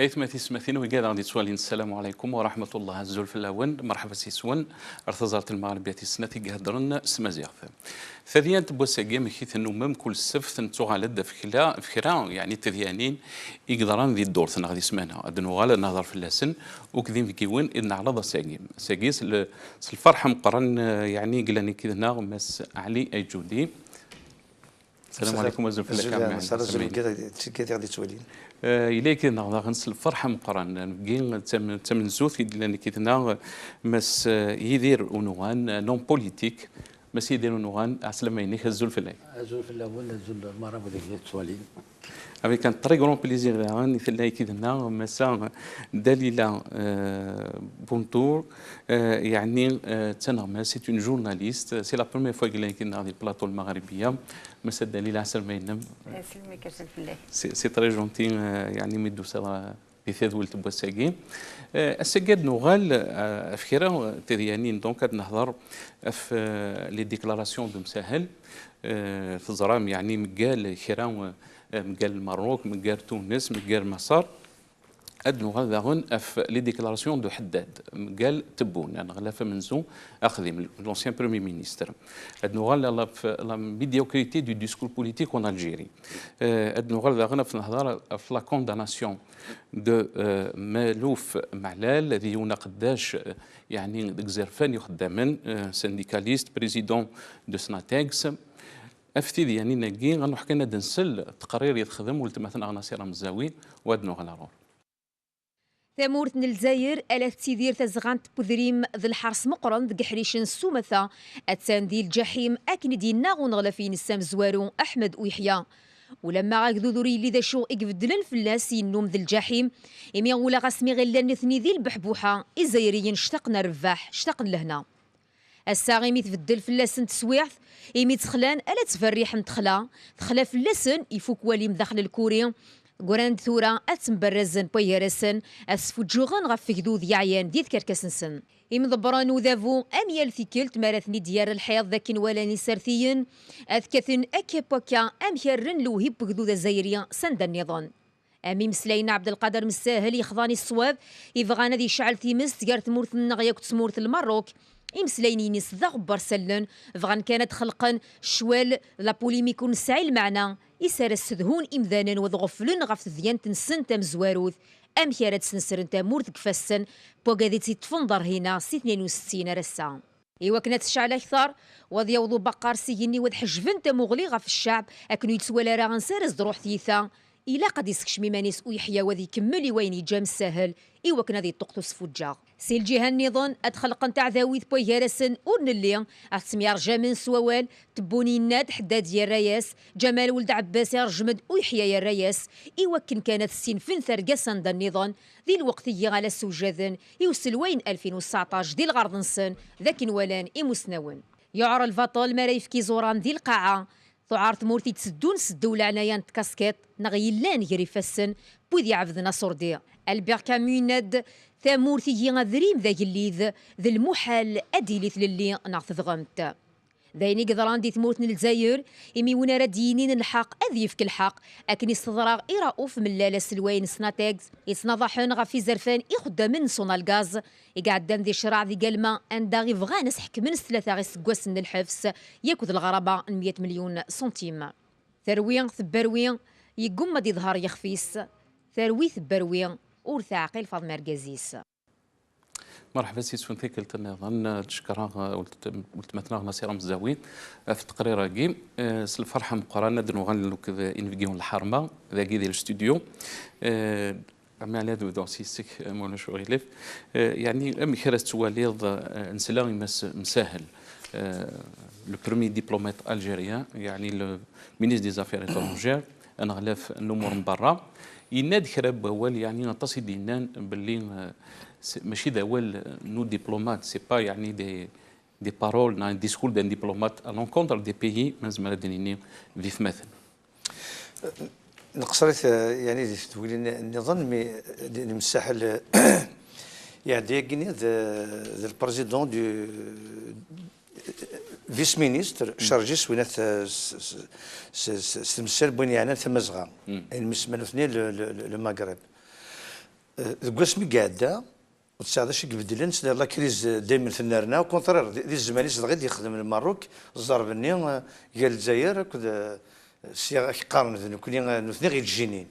ايثما تسمثين وقاعد غادي تسوالين السلام عليكم ورحمه الله عز وجل في الاول مرحبا سيسون ارتزارت المغربيه السنتي قهدرن سمازيغ ثانيا تبوساقيا مكيث انه مم كل سفت نتوغالد فكرا يعني تذيانين يقدران ذي الدور ثنا غادي سمانه ادنو غالا نهضر في اللسن وكذين في كيوين ان على ساقيم ساقيس الفرحه مقرن يعني قلاني كذا مس علي ايجودي السلام عليكم وزن في الكاميرا كذا غادي تولين إلى كنا غنس الفرحة مقارنة كين تمن زوث لأن كنا مس يدير عنوان نون بوليتيك مس يدير عنوان عسلامة ينيك الزول في الليل. الزول في الأول الزول مرة بدك تسولين. أبي كان طريق رون بليزير غان في الليل كنا مسا دليلا بونتور يعني تنغما سي اون جورناليست سي لا بروميير فوا كنا كنا هذه البلاطو المغربية مسا دليلا عسلامة ينم. سلمك في الليل. سي تري جونتي يعني ميدو سا بثاث ولد بوساقي السجاد نوغال أفكرة تديانين دونك هاد نهضر في لي ديكلاراسيون دو مساهل في الزرام يعني مقال خيرا مقال المغرب مقال تونس مقال مصر أدنو هذا غن أف لي ديكلاراسيون دو حداد قال تبون أنا غلاف منزو أخذي من لونسيان برومي مينيستر أدنو غال لا ميديوكريتي دو ديسكور بوليتيك أون ألجيري أدنو غال غنا في نهضر في لا كونداناسيون دو مالوف معلال الذي يناقداش يعني زرفان يخدمن سنديكاليست بريزيدون دو سناتيكس أفتي يعني نجي غنروح كنا دنسل تقرير يتخدم ولت مثلا غناصير مزاوي وأدنو غلا ثمورت الجزائر ألا تيدير تزغانت بذريم ذي الحرس مقرن دق حريشن سومثا أتساندي الجحيم أكن دينا غنغلفين السام زوارو أحمد ويحيى ولما غاكدو ذوري اللي ذا شو إقفدلن فلاسي النوم ذي الجحيم إمي ولا غاسمي غير نثني ذي البحبوحة الزايريين اشتقنا رفاح اشتقنا لهنا الساغي مي تبدل فلاسن تسويعث إمي تخلان ألا تفريح نتخلا تخلا فلاسن يفوك والي مداخل الكوري قران ثورة أتمبرزن بويرسن أسفوجوغن غف كدود يعيان ديت كركسنسن إمضبران وذافو أميال ثيكلت مارثني ديار الحياة ذاكن ولا نسارثيين أذكثن أكيبوكا أمهرن لوهيب بكدود الزايرية سند النظام أمي مسلينا عبد القادر مساهل يخضاني الصواب يفغانا ذي شعل ثيمس تقارت مورث النغيا كتسمورث المروك إمسلايني نسذا برسلن فغان كانت خلقا شوال لا بوليميكو نسعي المعنى يسار السذهون إمذانا وذغفلن غف ذيان تنسن تام زواروث أم كارت سنسرن تامور تكفسن بوغادي تفنضر هنا سي 62 رسا إيوا كانت تشعل أكثر وذي يوضو بقار سيني وذ حجفن تاموغلي غف الشعب أكنو يتسوالا راه نسارز دروح ثيثا إلا قد يسكش ميمانيس ويحيى وذي كملي وين يجام الساهل إيوا كنا ذي تقطس فوجا سي الجهة النظام أدخلق نتاع ذاويث بويهارسن ونلي أتسميار جامن سوال تبوني ناد حداد يا الرياس جمال ولد عباس رجمد ويحيى يا الرياس إيوا كانت السين فين ثرقسن دا النظام ذي الوقتية على السوجاذن يوصل وين 2019 دي الغرض نسن ذاك ولان إمسنون يعرى الفطل مرايف كي زوران ذي القاعة ثعارت مورتي تسدون سدو العنايان تكاسكيت نغيلان يري فسن بوذي عبدنا صردي البير كاميند ثامورتي غذريم ذا جليذ ذا المحال أديليث للي نعث غمت ذايني قدران دي ثمورتن الجزائر إمي ونا ردينين الحق أذيف كل حق أكن يستضراغ إراؤوف من لالا سلوين سناتيكس يصنضحن غفي زرفان يخدى من صونا الغاز يقعد دان ذي شراع ذي قلمة أندا غي فغانس حك من الثلاثة غي سقواس من الحفس ياكد الغرابة 100 مليون سنتيم ثروين ثبروين يقوم دي ظهر يخفيس ثروي ثبروين ورث عقيل فاض مركزيس مرحبا سي سفنتي قلت نظن تشكرها قلت مثلا نصير مزاوي في التقرير كي الفرحه مقارنه دنوغان لو كذا انفيغيون الحرمه ذا كي ديال الاستوديو على دو سيسك مونا شوغيلف يعني ام خرست تواليض نسلا مساهل لو برومي ديبلومات الجيريان يعني لو مينيستر دي زافير ايترونجير انا غلاف الامور من برا يناد خراب هو يعني نتصي دينان باللي ماشي داول نو ديبلومات سي با يعني دي بارول نا ديسكور دان ديبلومات ا لونكونتر دي بيي مازال ما دنيني في مثلا نقصرت يعني تقولي النظام المساحل يعني يقني ذا البريزيدون دو فيس مينيستر شارجيس وين سمسال بنيانا ثم زغا المسمى الاثنين المغرب قسمي قاعده وتساعدش يبدل نسنا لا كريز دائما في النارنا وكونترير دي الزمان غادي يخدم الماروك الزرب ني قال الجزائر كذا سي قارن ذنو كني نثني غير الجنين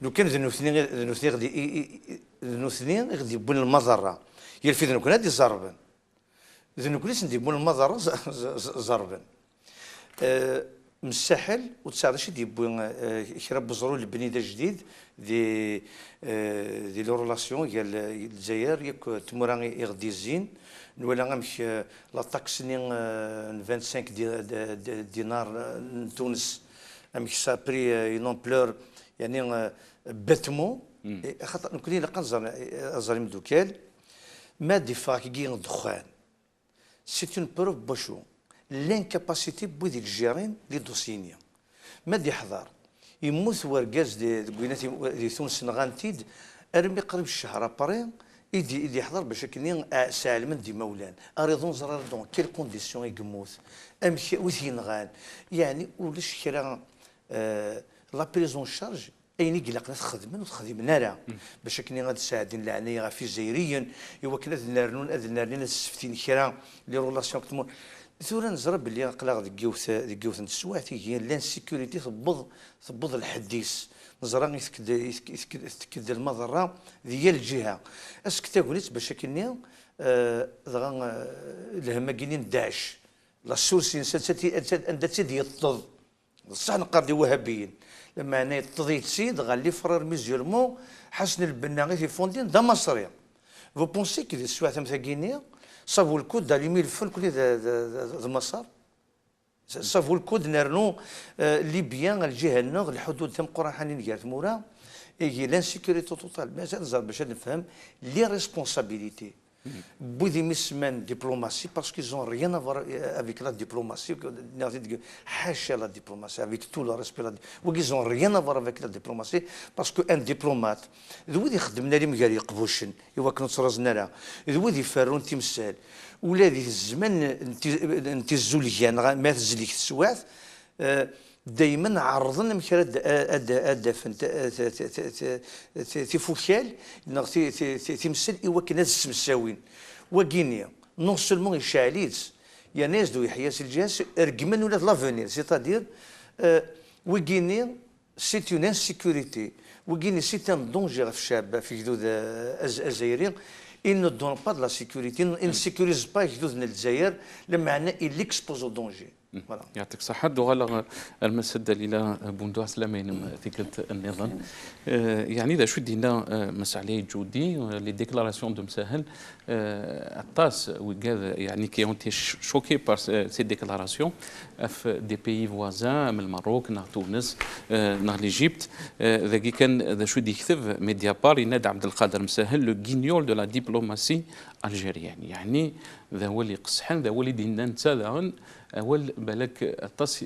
لو كان ذنو ثني غادي يبون المضره يلفي ذنو كان هادي زربا ذنو كنيس ندي يبون المضره زربا من الساحل وتساعدش يبون كرا بزرو البني جديد دي لو ريلاسيون ديال الجزائر ياك تمورا يغدي الزين ولا غامش لا تاكس ني 25 دينار تونس امك سابري اون امبلور يعني باتمون خاطر نكوني لقى الظالم دوكال ما دفاع كي الدخان سي اون بروف بوشو لانكاباسيتي بوذي الجيرين لي دوسينيا ما دي حضار يموت ورقاز دي تونس نغانتيد ارمي قريب الشهر ابري يدي يحضر باش كني سالم دي مولان اريدون زرار دون كيل كونديسيون يموت امشي وثي نغان يعني ولاش كرا لا بريزون شارج اين يقلق نخدم وتخدمنا راه باش كني غاد ساعدين العنايه في جزائريا ايوا كنا نرنون اذن السفتين كرا لي رولاسيون كتمون ثورا نزرب بلي قلاغ ديك جوث نتسوات هي لانسيكوريتي تبض الحديث نزرا يتكد المضره ديال الجهه اسك تاكونيت باش كني دغا الهماكينين داعش لا سورسين ساتي ديال الطض بصح نقار دي وهابيين لما انا الطض تسيد غالي فرير ميزيرمون حسن البنا غير في فوندين دا مصري فو بونسي كي دي سوات مثاكينيه صافوا الكود دا ليميل الفن كل ذا مسار صافوا الكود نرنو ليبيان الجهه النوغ الحدود تم قرى حنين ديال مورا هي لانسيكوريتي توتال مازال نزار باش نفهم لي ريسبونسابيليتي بوذي مسمان دبلوماسي باسكو زون ريان افوار افيك لا دبلوماسي حاشا لا دبلوماسي افيك تو لو ريسبي وكي زون ريان افوار افيك لا دبلوماسي باسكو ان دبلومات ذوذي خدمنا لي مقال يقبوشن ايوا كنت صرزنا راه ذوذي فارون تمثال ولادي في الزمان انت الزوليان ما تزليك السواث دائما عرضنا مكان ادافن تيفوكال تمثل ايوا كنا السمساوين وكينيا نون سولمون يشعليت يا ناس دو يحيى الجهاز رقمن ولا لافونير سيتادير وكينيا سي اون انسيكوريتي وكينيا سي ان دونجير في الشعب في حدود الجزائريين il ne donne pas de la sécurité, il ne sécurise pas الجزائر لما il expose au danger. Voilà. يعطيك الصحة دوغالا المسدة إلى بوندو سلامين فكرة النظام يعني إذا شو دينا مسألة جودي لي ديكلاراسيون دو مساهل الطاس وكذا يعني كي اونتي شوكي بار سي ديكلاراسيون في دي بيي فوازان من الماروك نهر تونس نهر ليجيبت ذاكي كان ذا شو يكتب ميديا بار ينادى عبد القادر مساهل لو غينيول دو لا ديبلوماسي الجيريان يعني ذا هو اللي قصحن ذا هو اللي دينا نتساذعن اول بالك الطاس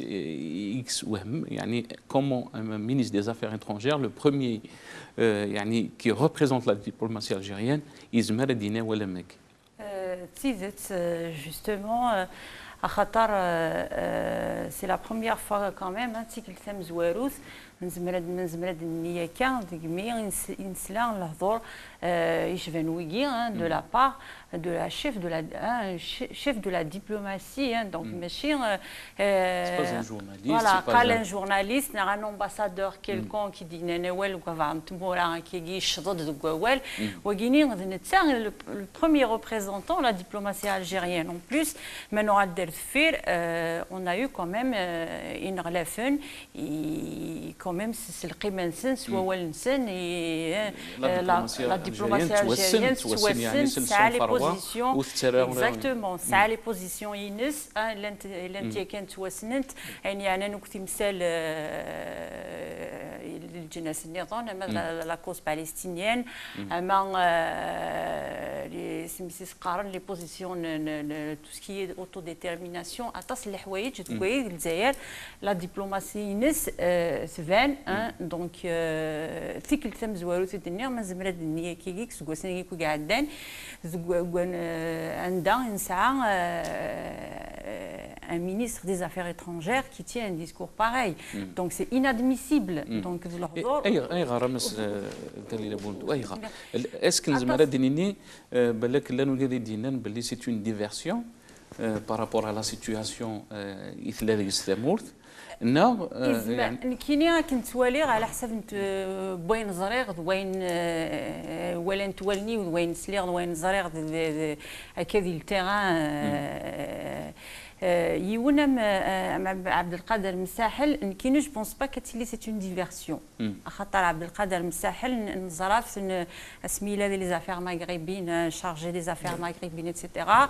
اكس وهم يعني كومون ministre des affaires étrangères le premier يعني qui représente la diplomatie algérienne يزمر دينا ولا ماك تزيدت justement à خاطر c'est la première fois quand même تيكل ثم زواروث من زمرد النية كان دقمي إنسلان الهضور يشفن ويجي de la part de la chef de la diplomatie donc ماشي voilà قال un journaliste un ambassadeur quelconque qui dit نوال وكفان تمورا كي يشضد دوال وجيني نتسان le premier représentant la diplomatie algérienne en plus maintenant à Delfir on a eu quand même une relation quand même c'est le قيمة سوا نسن la diplomatie algérienne ça les positions exactement ça les positions إنس لنتي كانت وسنت يعني أنا نكتي مثال الجناس النظام أما لا كوز بالستينيان أما سميسيس قارن لي بوزيسيون تو سكي اوتو ديتيرميناسيون أتصل الحوايج تقوي الجزائر لا دبلوماسي نس ثفان دونك تيكل ثم زوارو في الدنيا ما زمرد النية كيكس سكوسني كي قاعدين عندها نسعى un ministre des Affaires étrangères qui tient un discours pareil. Donc c'est inadmissible. Donc اي غرامس دليل بوندو اي غا اسكن زمرا دينيني بالك لانو غادي دينان باللي سي اون ديفيرسيون بارابور على لا سيتوياسيون اثلال يستمرت نو يعني كيني كنت والي على حسب بوين زريغ وين وين تولني وين سليغ وين زريغ هكذا التيران يونم عبد القادر مساحل كينو جو بونس با كتلي سي اون ديفيرسيون خاطر عبد القادر مساحل نزرف سميله لي زافير مغربيين شارجي دي زافير مغربيين ايتترا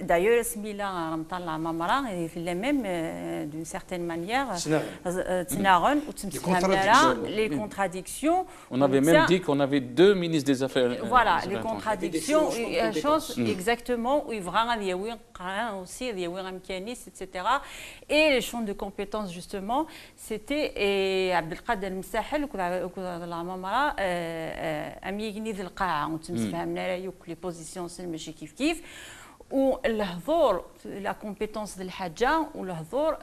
دايور سميله مطلع مامرا في لا ميم دون سيرتين مانيير تناغن وتمسكها لي كونتراديكسيون On avait même dit qu'on avait deux ministres des Affaires voilà les contradictions chose exactement où vraiment il y a aussi, il y a eu un mécanisme, etc. Et les champs de compétences, justement, c'était Abdelkader Msahel, la mamara, Amigni del Qa'a, on les positions, c'est le kif kif. والهضور لا كومبيتونس ديال الحاجه والهضور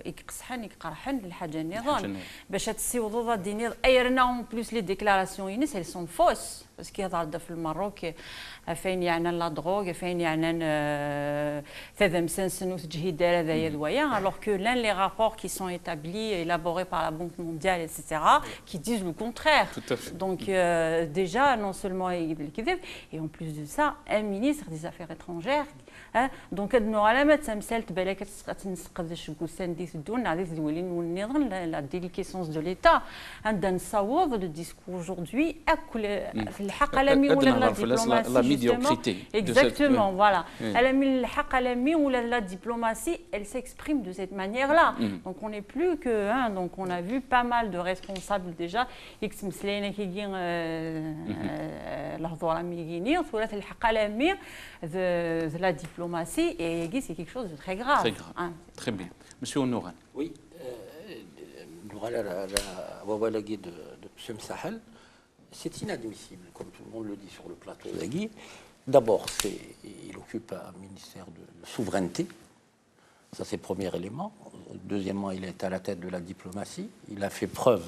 يقصحن يقرحن للحاجه النظام باش هاد السيوضوضه ديني ايرنا اون بلوس لي ديكلاراسيون ينس هي سون فوس باسكو كيهضر في المروك فين يعني لا دروغ فين يعني ثلاثه مسنسن وتجهيد هذايا دوايا الوغ كو لان لي رابور كي سون établis élaborés par la Banque mondiale etc qui disent le contraire donc déjà non seulement الكذب et en plus de ça un ministre des affaires étrangères دونك هاد المعلومات تمثلت بالك تنسقدش كوسان دون غادي تولي نظن لا ديليكيسونس دو ليتا عندنا نصوض لو ديسكور aujourd'hui اكل في الحق عالمي ولا لا دبلوماسي exactement voilà الحق عالمي ولا لا diplomatie elle s'exprime de cette manière là donc on n'est plus que donc on a vu pas mal de responsables déjà يكتمس لينا كيجي الهضور عالمي ولا الحق عالمي la diplomatie et c'est quelque chose de très grave. Très grave. Hein. Très bien. Monsieur Honoran. Oui. La Wawalagui de M. Msahel, c'est inadmissible, comme tout le monde le dit sur le plateau d'Agui. D'abord, il occupe un ministère de souveraineté. Ça, c'est le premier élément. Deuxièmement, il est à la tête de la diplomatie. Il a fait preuve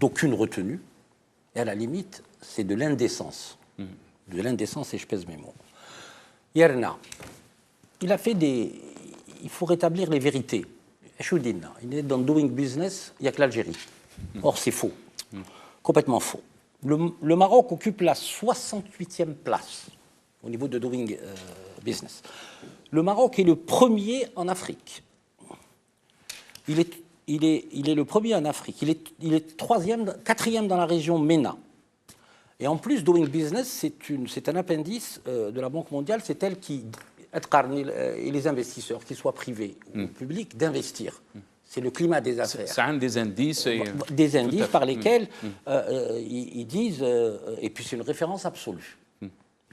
d'aucune retenue. Et à la limite, c'est de l'indécence. De l'indécence, et je pèse mes mots. Yerna, il a fait il faut rétablir les vérités. Choudina, il est dans Doing Business, il n'y a que l'Algérie. Or, c'est faux. Complètement faux. Le Maroc occupe la 68e place au niveau de Doing Business. Le Maroc est le premier en Afrique. Il est le premier en Afrique. Il est quatrième dans la région MENA. Et en plus, Doing Business, c'est un appendice de la Banque mondiale, c'est elle qui et les investisseurs, qu'ils soient privés ou publics, d'investir. C'est le climat des affaires. C'est un des indices. Des indices par lesquels ils disent, et puis c'est une référence absolue.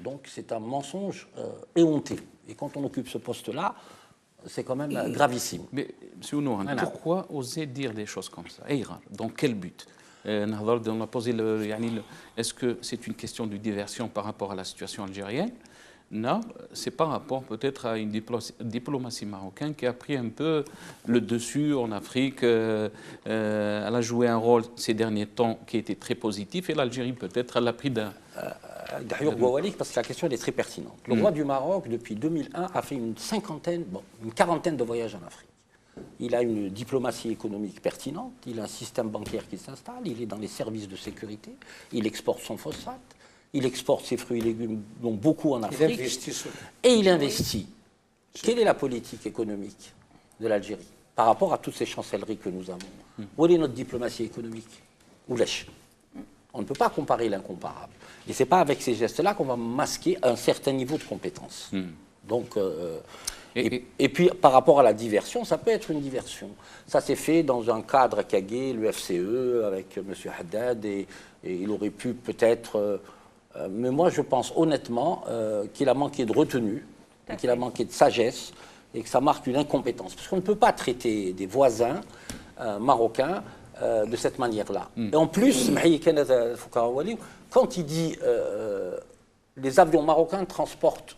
Donc c'est un mensonge éhonté. Et quand on occupe ce poste-là, c'est quand même gravissime. Mais, M. Nouran, pourquoi oser dire des choses comme ça? Dans quel but? On a posé est-ce que c'est une question de diversion par rapport à la situation algérienne? Non, c'est par rapport peut-être à une diplomatie marocaine qui a pris un peu le dessus en Afrique. Elle a joué un rôle ces derniers temps qui était très positif et l'Algérie peut-être elle a pris d'un... D'ailleurs, parce que la question est très pertinente. Le roi du Maroc, depuis 2001, a fait une quarantaine de voyages en Afrique. Il a une diplomatie économique pertinente, il a un système bancaire qui s'installe, il est dans les services de sécurité, il exporte son phosphate, il exporte ses fruits et légumes, dont beaucoup en Afrique, et il investit. Quelle est la politique économique de l'Algérie par rapport à toutes ces chancelleries que nous avons? Où est notre diplomatie économique? Où lèche? On ne peut pas comparer l'incomparable. Et ce n'est pas avec ces gestes-là qu'on va masquer un certain niveau de compétence. Donc... Et puis, par rapport à la diversion, ça peut être une diversion. Ça s'est fait dans un cadre cagué, le FCE, avec M. Haddad, et il aurait pu peut-être... mais moi, je pense honnêtement qu'il a manqué de retenue, qu'il a manqué de sagesse, et que ça marque une incompétence. Parce qu'on ne peut pas traiter des voisins marocains de cette manière-là. Et en plus, quand il dit les avions marocains transportent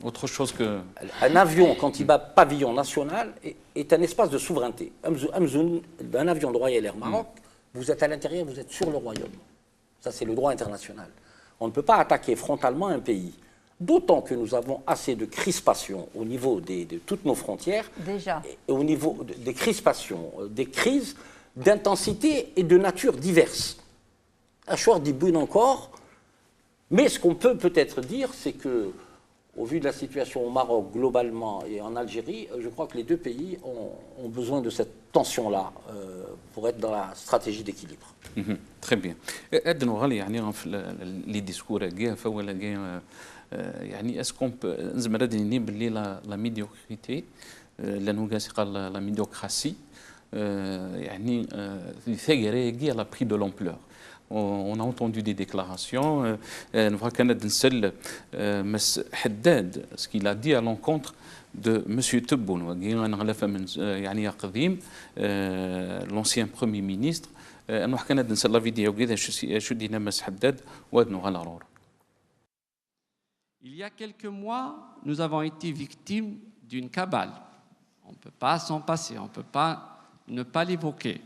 Autre chose que... Un avion, quand il bat pavillon national, est un espace de souveraineté. Un avion de Royal Air Maroc, vous êtes à l'intérieur, vous êtes sur le royaume. Ça, c'est le droit international. On ne peut pas attaquer frontalement un pays. D'autant que nous avons assez de crispations au niveau de toutes nos frontières. Déjà. Et au niveau des crispations, des crises d'intensité et de nature diverses. Un choix dit bon encore. Mais ce qu'on peut peut-être dire, c'est que, au vu de la situation au Maroc globalement et en Algérie, je crois que les deux pays ont besoin de cette tension-là pour être dans la stratégie d'équilibre. Très bien. أدنو غالي يعني في لي ديسكور كاع فولا كاع يعني اسكو نزم ردني باللي لا ميديوكريتي لانه قاسي قال لا ميديوكراسي يعني ثغيري كاع لا بري دو لامبلور. On a entendu des déclarations. نفرا كانت نسل مس حداد ce qu'il a dit à l'encontre de M. Tebboune وكاين غلفه من يعني قديم l'ancien premier ministre انه حكينا نسل لا فيديو كذا شو دينا مس حداد وادنو غلارور. Il y a quelques mois, nous avons été victimes d'une cabale. On ne peut pas s'en passer, on ne peut pas ne pas l'évoquer.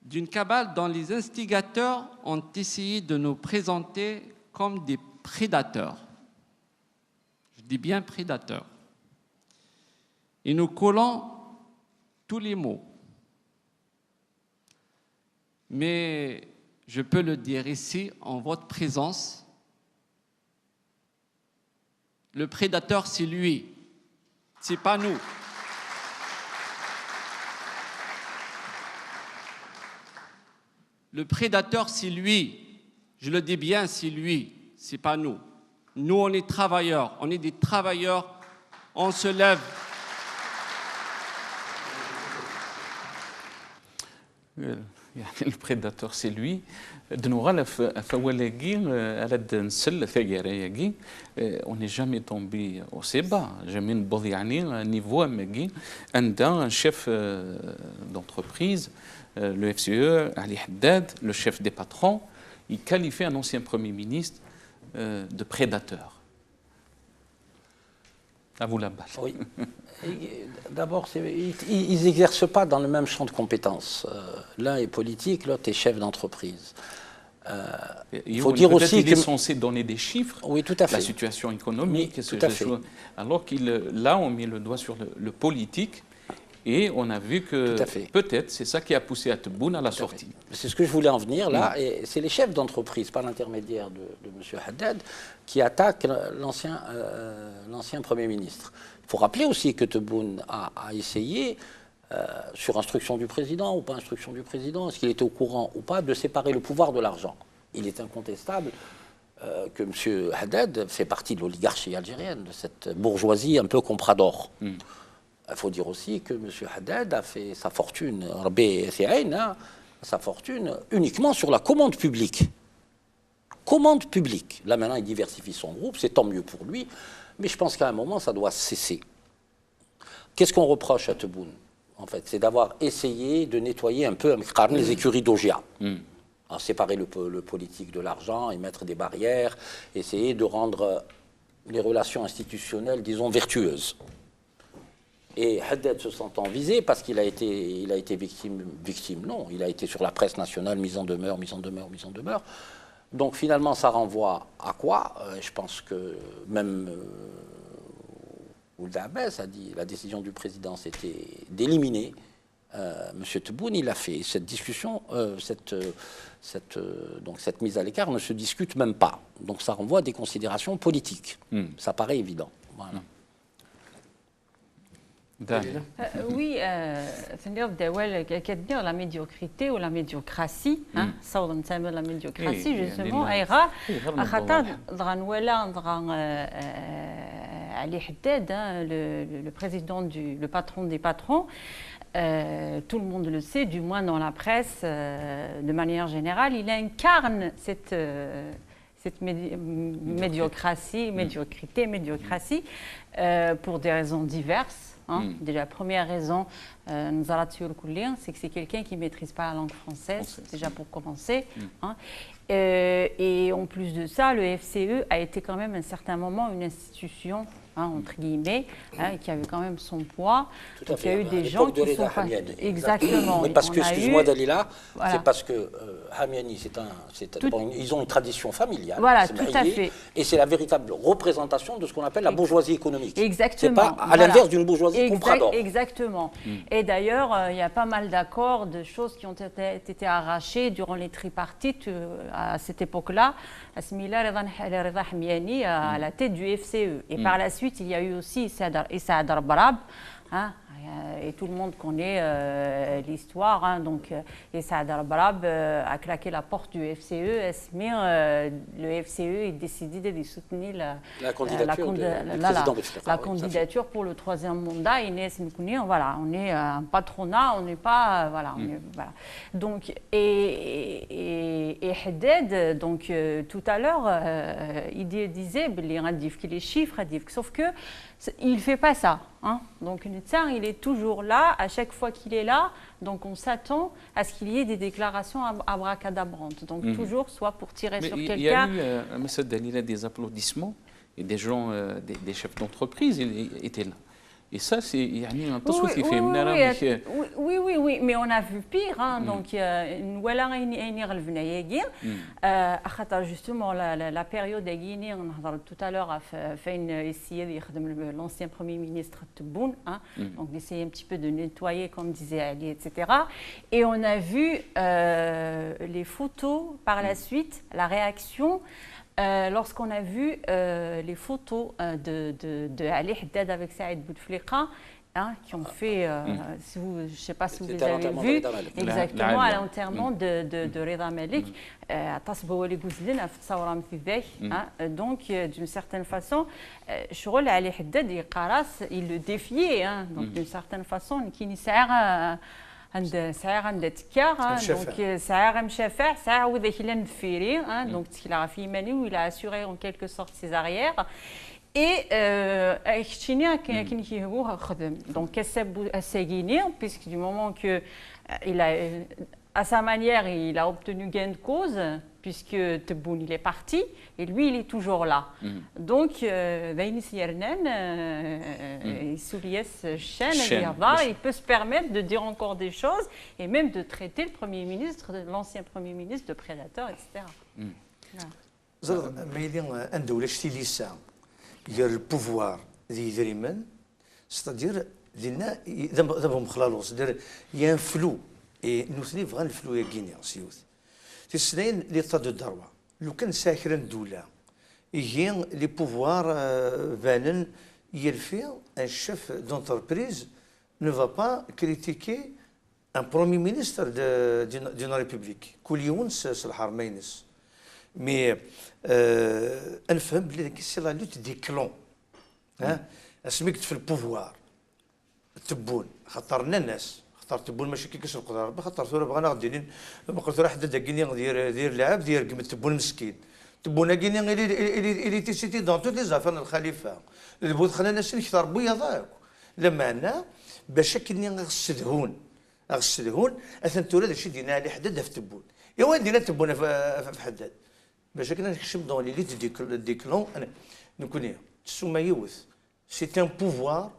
D'une cabale dont les instigateurs ont essayé de nous présenter comme des prédateurs. Je dis bien prédateurs. Et nous collons tous les mots. Mais je peux le dire ici, en votre présence, le prédateur, c'est lui, c'est pas nous. Le prédateur, c'est lui. Je le dis bien, c'est lui, c'est pas nous. Nous, on est travailleurs, on est des travailleurs, on se lève. يعني البريداتور سي لوي دنو غلف فولاكي على نسل ثغيرياكي اون جامي تومبي او سيبا جامي نبوض يعني نيفو ماكي عندها شيف d'entreprise le FCE Ali Haddad le chef des patrons il qualifie un ancien premier ministre de prédateur. À vous la balle. Oui. D'abord, ils n'exercent pas dans le même champ de compétences. L'un est politique, l'autre est chef d'entreprise. Il faut dire aussi qu'il est censé donner des chiffres, oui, tout à fait. La situation économique, oui, tout à fait. Alors là, on met le doigt sur le politique. Et on a vu que peut-être c'est ça qui a poussé à Tebboune à la sortie. C'est ce que je voulais en venir là. Et c'est les chefs d'entreprise, par l'intermédiaire de M. Haddad, qui attaquent l'ancien Premier ministre. Il faut rappeler aussi que Tebboune a essayé, sur instruction du président ou pas instruction du président, est-ce qu'il était au courant ou pas, de séparer le pouvoir de l'argent. Il est incontestable que M. Haddad fait partie de l'oligarchie algérienne, de cette bourgeoisie un peu comprador. Il faut dire aussi que M. Haddad a fait sa fortune, sa fortune uniquement sur la commande publique. Commande publique. Là maintenant, il diversifie son groupe, c'est tant mieux pour lui, mais je pense qu'à un moment, ça doit cesser. Qu'est-ce qu'on reproche à Tebboune, en fait? C'est d'avoir essayé de nettoyer un peu les écuries d'Ogia. Séparer le politique de l'argent et mettre des barrières, essayer de rendre les relations institutionnelles, disons, vertueuses. Et Haddad se sentant visé parce qu'il a été victime, non, il a été sur la presse nationale, mise en demeure. Donc finalement, ça renvoie à quoi? Je pense que même Ould Abbas a dit la décision du président, c'était d'éliminer M. Tebboune. Il a fait cette discussion, donc cette mise à l'écart ne se discute même pas. Donc ça renvoie à des considérations politiques. Ça paraît évident. Voilà. Oui, c'est-à-dire la médiocrité ou la médiocratie, ça la médiocratie justement, Ali Haddad, le patron des patrons, tout le monde le sait, du moins dans la presse, de manière générale, il incarne cette médiocratie, pour des raisons diverses. Déjà, première raison, c'est que c'est quelqu'un qui ne maîtrise pas la langue française, déjà pour commencer. Et en plus de ça, le FCE a été quand même à un certain moment une institution, entre guillemets, qui avait quand même son poids. Tout à fait. Il y a eu des gens qui sont pas... Exactement. Oui, parce que, excuse-moi Dalila, voilà. c'est parce que Hamiani, ils ont une tradition familiale. Voilà, tout à fait. Et c'est la véritable représentation de ce qu'on appelle la bourgeoisie économique. Exactement. C'est pas à l'inverse d'une bourgeoisie comprador. Exactement. Et d'ailleurs, il y a pas mal d'accords, de choses qui ont été arrachées durant les tripartites à cette époque-là. Asmila Reda Hamiani à la tête du FCE. Et par la suite, il y a eu aussi Issa Darbarab, et tout le monde connaît l'histoire. Donc, Issa Darbarab a claqué la porte du FCE. Le FCE a décidé de soutenir la candidature pour le 3e mandat. Voilà, on est un patronat, on n'est pas. Voilà, voilà. Donc, et Haddad, donc, tout à l'heure, il disait les chiffres, sauf que il ne fait pas ça. Donc, il est toujours là, à chaque fois qu'il est là, donc on s'attend à ce qu'il y ait des déclarations abracadabrantes. Donc, toujours, soit pour tirer sur quelqu'un. Il y a eu, M. Dalila, des applaudissements et des gens, des chefs d'entreprise étaient là. Et ça, c'est oui, mais on a vu pire. Donc, justement, la période à Guinée, on a tout à l'heure fait essayer l'ancien Premier ministre Tebboune, donc d'essayer un petit peu de nettoyer, comme disait Ali, etc. Et on a vu les photos par la suite, la réaction. Lorsqu'on a vu les photos de Ali Haddad avec Saïd Bouteflika, qui ont fait, je ne sais pas si vous les avez vus, exactement à l'enterrement de Reda Malik. Donc, d'une certaine façon, Ali Haddad, il le défiait. Donc, d'une certaine façon, qui عند ساعة عند تكار donc ساعة مشافع ساعة وذا كلا نفيري donc تكلا في ماني ولا assuré en quelque sorte ses arrières et اكتشيني كاين كيهبوها خدم donc كسب الساقيني puisque du moment que il a à sa manière il a obtenu gain de cause puisque Tebboune il est parti et lui il est toujours là. Donc il peut se permettre de dire encore des choses et même de traiter le Premier ministre, l'ancien Premier ministre de prédateur, etc. Il y a le pouvoir d'Idrimen, c'est-à-dire il y a un flou et nous sommes vraiment le flou guinéen. في السنين اللي طادوا الدروة لو كان ساكرا الدولة يجي لي بوفوار فانن يلفي ان شيف دونتربريز ne va pas critiquer un premier ministre d'une république كل يونس الحرمينس مي نفهم بلي سي لا لوت دي كلون اسميك في البوفوار تبون خطرنا الناس خاطر تبون ماشي كي كيش القدره خاطر ثورة بغينا غاديين ما قلت راه حدد كيني دير لعب دير كيما تبون مسكين تبون كيني اللي تيسيتي دون توت لي زافير الخليفه البوت خلينا ناس نكثر بيضاك لما انا باش كيني غسدهون اثن تولى داكشي دينا اللي حدد في تبون يا وين دينا تبون في حداد باش كنا نكشف دون لي ديكلون انا نكون تسمى يوث سي ان بوفوار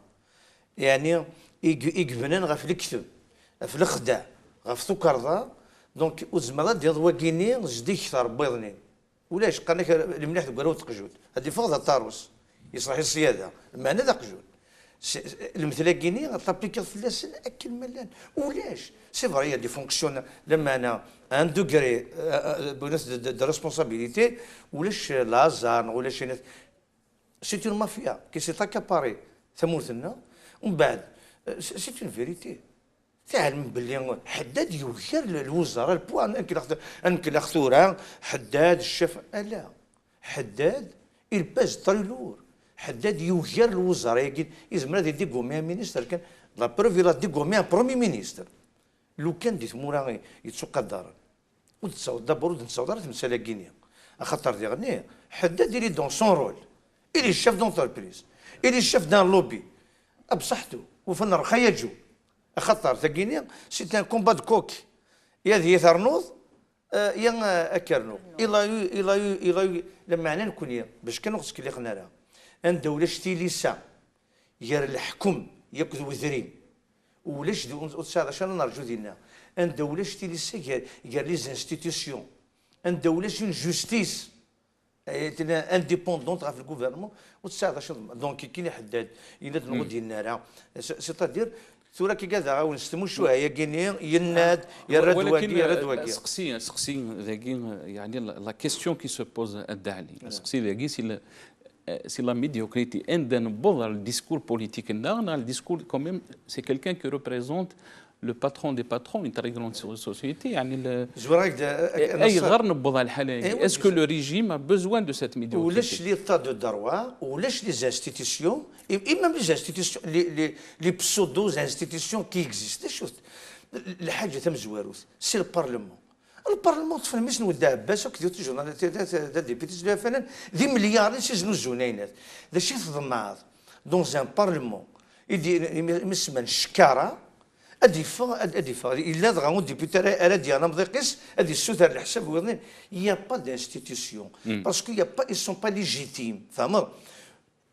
يعني يقبنن غا في الكتب في الخدع غا في سكرضا دونك وزمرا ديال واكيني جدي كثر بيضنين ولاش قالك المليح تقولوا تقجود هذه فوق الطاروس يصلح السياده المعنى ذا قجود المثل كيني غتابليكي في اللسان اكل ملان ولاش سي فري دي فونكسيون لما انا ان دوغري بونس دو ريسبونسابيلتي ولاش لازار ولاش سي اون مافيا كي سي تاكاباري ثمورتنا ومن بعد سي اون فيريتي تعلم باللي حداد يوخر الوزراء البوان انك الاخثوره حداد الشف لا حداد الباز طريلور حداد يوخر الوزراء يجي يزمر دي غوميا مينيستر كان لا بروف لا دي غوميا برومي مينيستر لو كان دي ثمورا يتسوق الدار وتصاود دابور نتصاود تمثال كينيا خاطر ديغني حداد يلي دون سون رول الي الشيف دونتربريز الي الشيف دان لوبي بصحته وفن رخيجو خطر تاكينيا سي ان كومبا دو كوك يا ذي ثرنوض يا اكرنو الى لما انا نكون باش كنغسك اللي قلنا لها ان دوله شتي ليسا ير الحكم ياكل وذرين ولاش هذا شنو نرجو ديالنا ان دوله شتي ليسا ير لي انستيتيسيون ان دوله شي جوستيس انديبوندونت في الجوفرنمون وتساعد دونك كي يحدد الى نقول ديالنا راه سيتادير ثورة كي كذا ونستمو شويه كيني يناد يا ردواكي يا ردواكي سقسي ذاكي يعني لا كيستيون كي سو بوز الداعي سقسي ذاكي سي لا ميديوكريتي عندنا نبوظ الديسكور بوليتيك لنا الديسكور كوميم سي كيلكان كي ريبريزونت le patron des patrons, une très grande société. أي غير نبوظ الحالة. Est-ce que le régime a besoin de cette médiocrité? ولاش لي طا دو دروا ولاش لي انستيتيسيون اي ميم لي انستيتيسيون لي بسودو انستيتيسيون كي اكزيست شوف الحاجه تم زواروث سي البرلمان طفل مش نود عباس وكذا الجورنال تاع ديبيتيز دو فنان ذي مليار سيزنو الزنينات ذا شي تضمعض دون ان بارلمان يدي مسمى الشكاره اديفا الا دغا ديبيتي راه ديالنا مضيقيس ادي السوثر الحساب وذنين يا با دانستيتيسيون باسكو يا با اي سون با ليجيتيم فهمت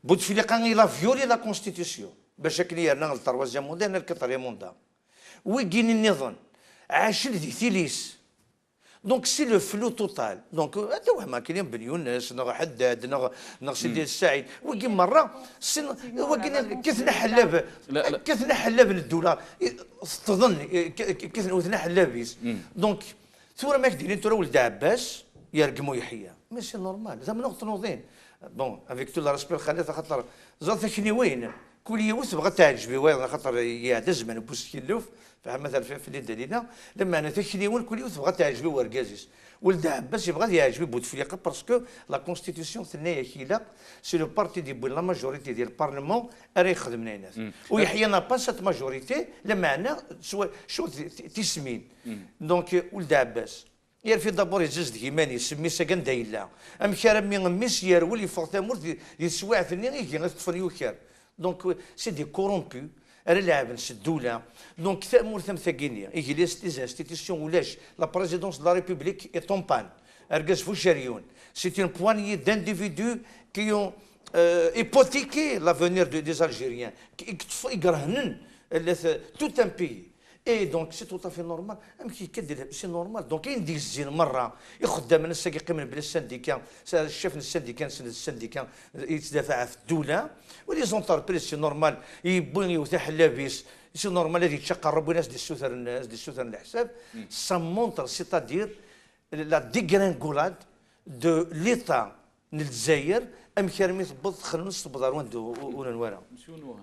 بوتفليقه لا فيولي لا كونستيتيسيون باش كني انا التروازيام مونديال الكتريا موندا ويجيني النظام عاشر دي ثيليس دونك سي لو فلو توتال دونك هذا وهم كاين بن يونس نغ حداد نغ سيدي السعيد وكي مره كثنا حلاب كثنا حلاب الدولار تظن كثنا حلابيس دونك ثورة ما كديرين ثورة ولد عباس يرقموا يحيى ماشي نورمال زعما نقطة نوضين بون افيك تو لا ريسبي خليتها خاطر زاد ثاني وين كل يوث بغات تعجبي وين خاطر يعد زمان بوسكيلوف مثلا في الدليله لما انا تكنيون كل يوث بغات تعجبي وركازيس ولد عباس يبغى يعجبي بوتفليقه باسكو لا كونستيتيسيون ثنايا كيلا سي لو بارتي دي لا ماجوريتي ديال البارلمون راه يخدم لنا الناس ويحيى نا با سات ماجوريتي لما انا شو تسمين دونك ولد عباس يرفي دابور يزز ديماني سمي سكن دايلا ام كرمي ميس يرول يفوق تامور يسواع ثني يجي غتطفل يوكر دونك سي دي كورومبو راه لاعبين الدوله دونك تامور ثم ثقينيا يجي لي انستيتيسيون ولاش لا بريزيدونس دو لا ريبوبليك اي طومبان اركاز فوشاريون سي اون بوانيي d'aindividus qui ont hypothéqué l'avenir des Algériens يقرهنن tout un pays اي دونك سي تو طافي نورمال ام كي كدير سي نورمال دونك كاين ديك الزين مره يخدم من الساق يقيم بلا السانديكا الشيف السانديكا يتدافع في الدوله ولي زونتربريز سي نورمال يبغيو تاع حلابيس سي نورمال هذه تشقربوا ناس دي السوثر الناس دي السوثر الحساب سا مونتر سيتادير لا ديغرانغولاد دو ليتا الجزائر ام كرمي تبض خلص تبضر ونورا شنو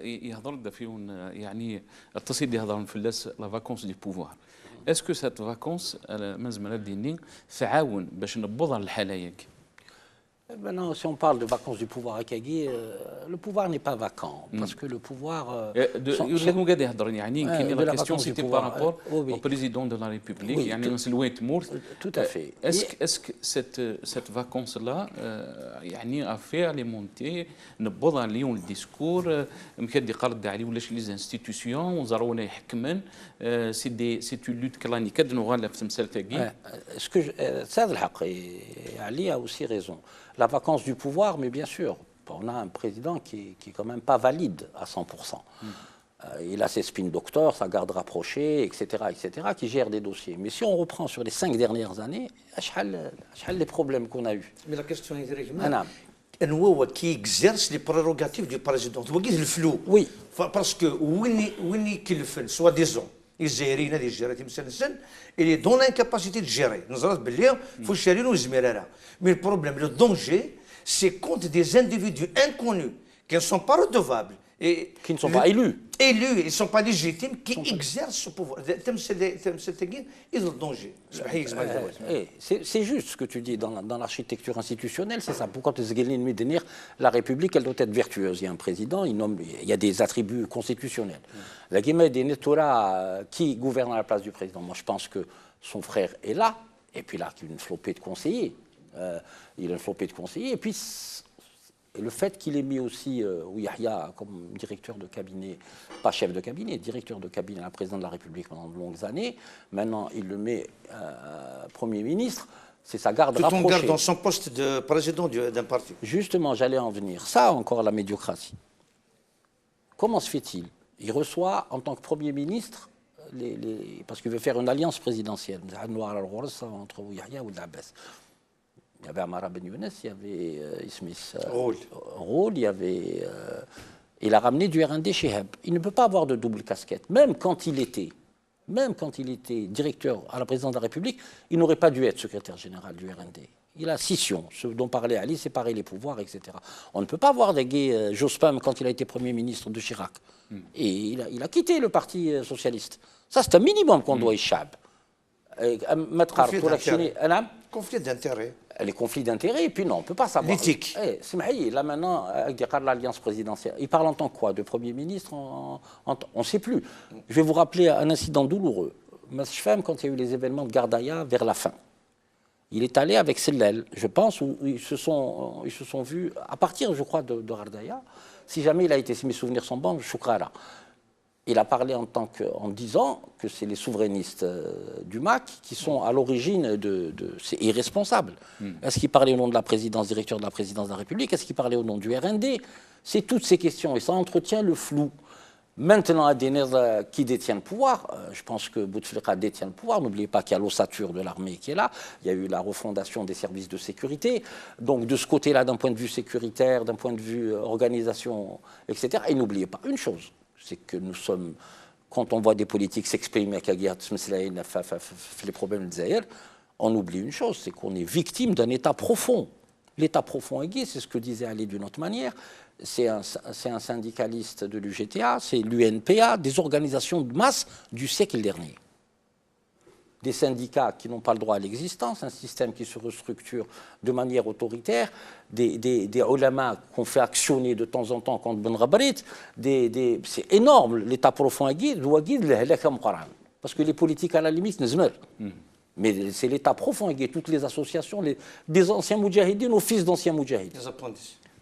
يهضر فيهم يعني التصيد يهضرون في اللاس لا فاكونس دي بوفوار اسكو سات فاكونس مازال الديني تعاون باش نبض الحلايق Maintenant, si on parle de vacances du pouvoir à Kagui, le pouvoir n'est pas vacant, parce que le pouvoir... La question, c'était par rapport au président de la République, tout à fait. Est-ce que cette vacance-là a fait alimenter, نبض عليهم الديسكور مكاد يقرد عليه ولاش لي انستيتيسيون وزرونا يحكمن سي une lutte كلاني كاد نغال في تمثال تاعي ساد الحق علي a aussi raison. La vacance du pouvoir, mais bien sûr, on a un président qui est quand même pas valide à 100%. Il a ses spin doctors, sa garde rapprochée, etc., qui gèrent des dossiers. Mais si on reprend sur les 5 dernières années, les problèmes qu'on a eus. Mais la question est هو كي اكزيرس لي بريروغاتيف دو بريزيدون هو كيف الفلو وي باسكو وين يكلفن سوا ديزون الجزائريين هذه الجيرات مسلسل اللي دون انكاباسيتي تجيري نزرات باللي فوش شارين وزميراره مي البروبليم لو دونجي سي كونت دي انديفيدو انكونو qui ne sont pas redevables et qui ne sont pas élus, ils ne sont pas légitimes, qui exercent ce pouvoir. Ils ont le danger. C'est juste ce que tu dis dans l'architecture institutionnelle, c'est ça. Pourquoi la République, elle doit être vertueuse. Il y a un président, il y a des attributs constitutionnels. La Guinée des Netora qui gouverne à la place du président. Moi, je pense que son frère est là, et puis là, il a une flopée de conseillers. Il a une flopée de conseillers, et puis Et le fait qu'il ait mis aussi Yahya comme directeur de cabinet, pas chef de cabinet, directeur de cabinet à la présidente de la République pendant de longues années, maintenant il le met Premier ministre, c'est sa garde rapprochée. Tout en gardant son poste de président d'un parti. Justement, j'allais en venir. Ça, encore la médiocratie. Comment se fait-il? Il reçoit en tant que Premier ministre, parce qu'il veut faire une alliance présidentielle entre Yahya et Abbas. Il y avait Amara Ben Younes, il y avait Ismis Roul, il y avait. Il a ramené du RND chez Heb. Il ne peut pas avoir de double casquette. Même quand il était directeur à la présidence de la République, il n'aurait pas dû être secrétaire général du RND. Il a scission, ce dont parlait Ali, séparer les pouvoirs, etc. On ne peut pas avoir des Jospin quand il a été Premier ministre de Chirac. Et il a quitté le Parti socialiste. Ça, c'est un minimum qu'on doit échapper. Conflit d'intérêts. Les conflits d'intérêts, et puis non, on ne peut pas savoir. L'éthique. Là maintenant, avec l'alliance présidentielle, il parle en tant que quoi? De Premier ministre on ne sait plus. Je vais vous rappeler un incident douloureux. Masfem, quand il y a eu les événements de Gardaïa vers la fin, il est allé avec Sellel, je pense, où ils se sont vus, à partir, je crois, de Gardaïa, si jamais il a été, si mes souvenirs sont bons, Choukrara. Il a parlé en disant que c'est les souverainistes du MAC qui sont à l'origine c'est irresponsable. Est-ce qu'il parlait au nom de la présidence, directeur de la présidence de la République? Est-ce qu'il parlait au nom du RND? C'est toutes ces questions et ça entretient le flou. Maintenant, Adenez qui détient le pouvoir, je pense que Bouteflika détient le pouvoir. N'oubliez pas qu'il y a l'ossature de l'armée qui est là. Il y a eu la refondation des services de sécurité. Donc, de ce côté-là, d'un point de vue sécuritaire, d'un point de vue organisation, etc. Et n'oubliez pas une chose, c'est que nous sommes, quand on voit des politiques s'exprimer avec les problèmes de Zahir, on oublie une chose, c'est qu'on est victime d'un état profond. L'état profond est c'est ce que disait Ali d'une autre manière. C'est un syndicaliste de l'UGTA, c'est l'UNPA, des organisations de masse du siècle dernier. Des syndicats qui n'ont pas le droit à l'existence, un système qui se restructure de manière autoritaire, des ulama qu'on fait actionner de temps en temps contre Ben Rabrit, c'est énorme, l'état profond à guide, parce que les politiques à la limite, mais c'est l'état profond à guide, toutes les associations, des anciens moudjahidines aux fils d'anciens moudjahidines.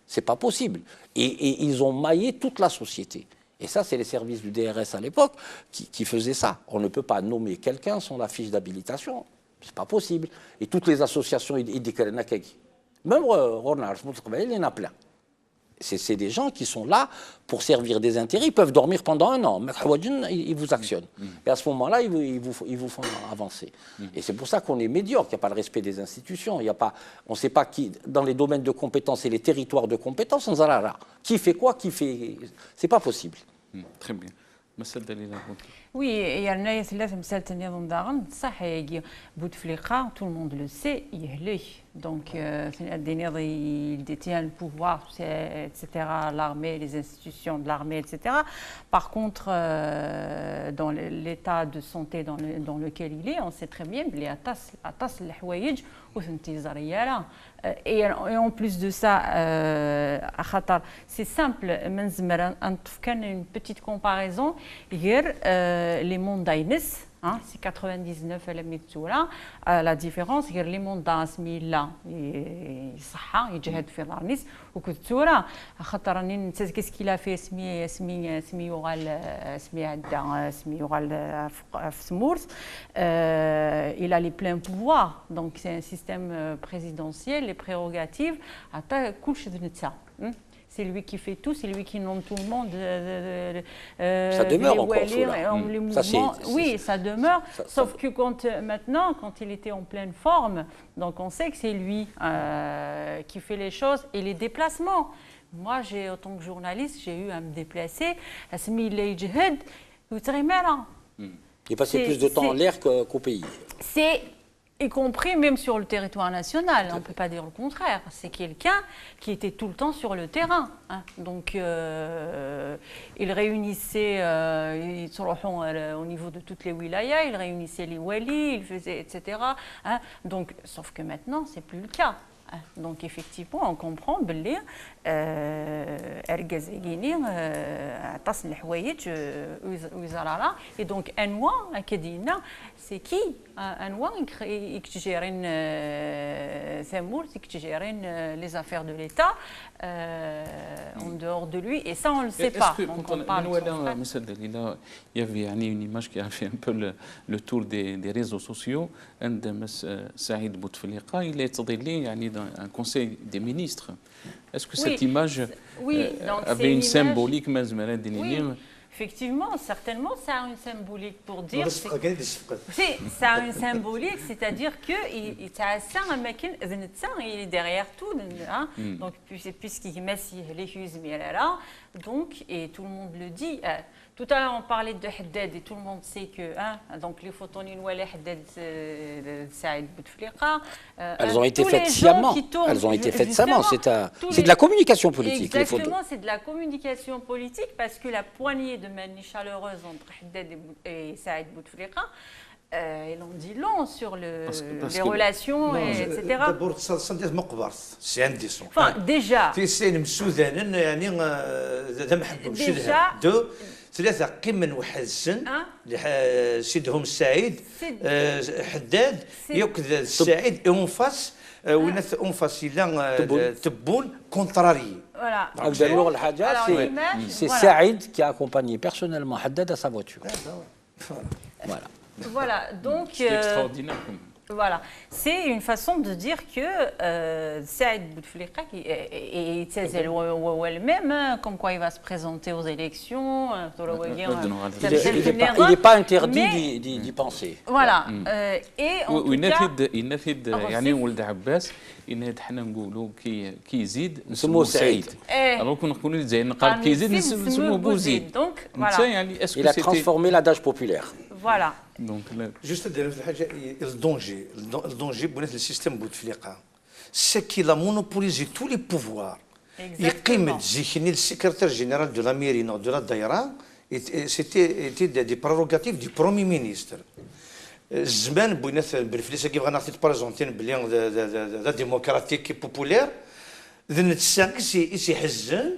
C'est pas possible. Et ils ont maillé toute la société. Et ça, c'est les services du DRS à l'époque qui faisaient ça. On ne peut pas nommer quelqu'un sans la fiche d'habilitation. C'est pas possible. Et toutes les associations, même Ronald, il y en a plein. C'est des gens qui sont là pour servir des intérêts. Ils peuvent dormir pendant un an. Ils vous actionnent. Et à ce moment-là, ils vous font avancer. Et c'est pour ça qu'on est médiocre. Il n'y a pas le respect des institutions. On ne sait pas qui, dans les domaines de compétences et les territoires de compétences, qui fait quoi, qui fait. C'est pas possible. Très bien. Oui, il y a une Bouteflika, tout le monde le sait, il est donc il détient le pouvoir, etc., l'armée, les institutions de l'armée, etc. Par contre, dans l'état de santé dans lequel il est, on sait très bien qu'il y a et en plus de ça, c'est simple, une petite comparaison, les mondaïnes, c'est 99 la différence c'est que les mondaïnes là qu'est-ce qu'il a fait il a les pleins pouvoirs, donc c'est un système présidentiel, les prérogatives c'est lui qui fait tout, c'est lui qui nomme tout le monde. Ça demeure encore les mouvements. Oui, ça demeure. Sauf que maintenant, quand il était en pleine forme, donc on sait que c'est lui qui fait les choses et les déplacements. Moi, en tant que journaliste, j'ai eu à me déplacer. Il passait plus de temps en l'air qu'au pays. C'est y compris même sur le territoire national, on ne peut pas dire le contraire. C'est quelqu'un qui était tout le temps sur le terrain. Donc, il réunissait, au niveau de toutes les wilayas, il réunissait les walis, il faisait, etc. Donc, sauf que maintenant, ce n'est plus le cas. Donc effectivement, on comprend باللي أرجز يجيني عطاس الحوايج وزارة et donc أنواع كدينا c'est qui أنواع يكتجيرين ثمور يكتجيرين les affaires de l'État en dehors de lui et ça on le sait pas. Donc on parle de ça. Il y avait une image qui a fait un peu le tour des réseaux sociaux. عندما سعيد بوتفليقة il est يعني dans un conseil des ministres. Est-ce que cette image avait une symbolique? Effectivement, certainement, ça a une symbolique pour dire. Ça a une symbolique, c'est-à-dire que il est derrière tout. Donc, puisqu'il met les donc, et tout le monde le dit. Tout à l'heure, on parlait de Haddad et tout le monde sait que donc les photonines ou les Haddad Saïd Bouteflika. Elles ont été faites sciemment. Elles ont été faites sciemment. C'est de la communication politique. Exactement, c'est de la communication politique parce que la poignée de main chaleureuse entre Haddad et Saïd Bouteflika, ils ont dit long sur les relations, etc. D'abord, ça dit c'est indécent. Enfin, déjà. ثلاثة قمن واحد السن سيدهم السعيد حداد يوكد السعيد اونفاس ونث اونفاس الى تبون كونتراري. C'est Saïd qui a accompagné personnellement Haddad à sa voiture. Voilà, donc c'est extraordinaire. Voilà, c'est une façon de dire que Saïd Bouteflika et elle-même, comme quoi il va se présenter aux élections. Il n'est pas interdit d'y penser. Voilà. Et en tout cas, ينفذ يعني ولد عباس إن حنا نقولوا كي يزيد نسموه سعيد. alors كنا نقولوا زين قال كي يزيد نسموه بوزيد. Donc voilà. Il a transformé l'adage populaire. Voilà. Donc juste le danger pour le système Bouteflika, c'est qu'il a monopolisé tous les pouvoirs. Exactement. Le secrétaire général de la mairie de la Daïra, c'était des prérogatives du Premier ministre. الزمان بغينا بالفليسه كيف غنعطي تبريزونتين بلي لا ديموكراتيك بوبولير ذن تساكس يحزن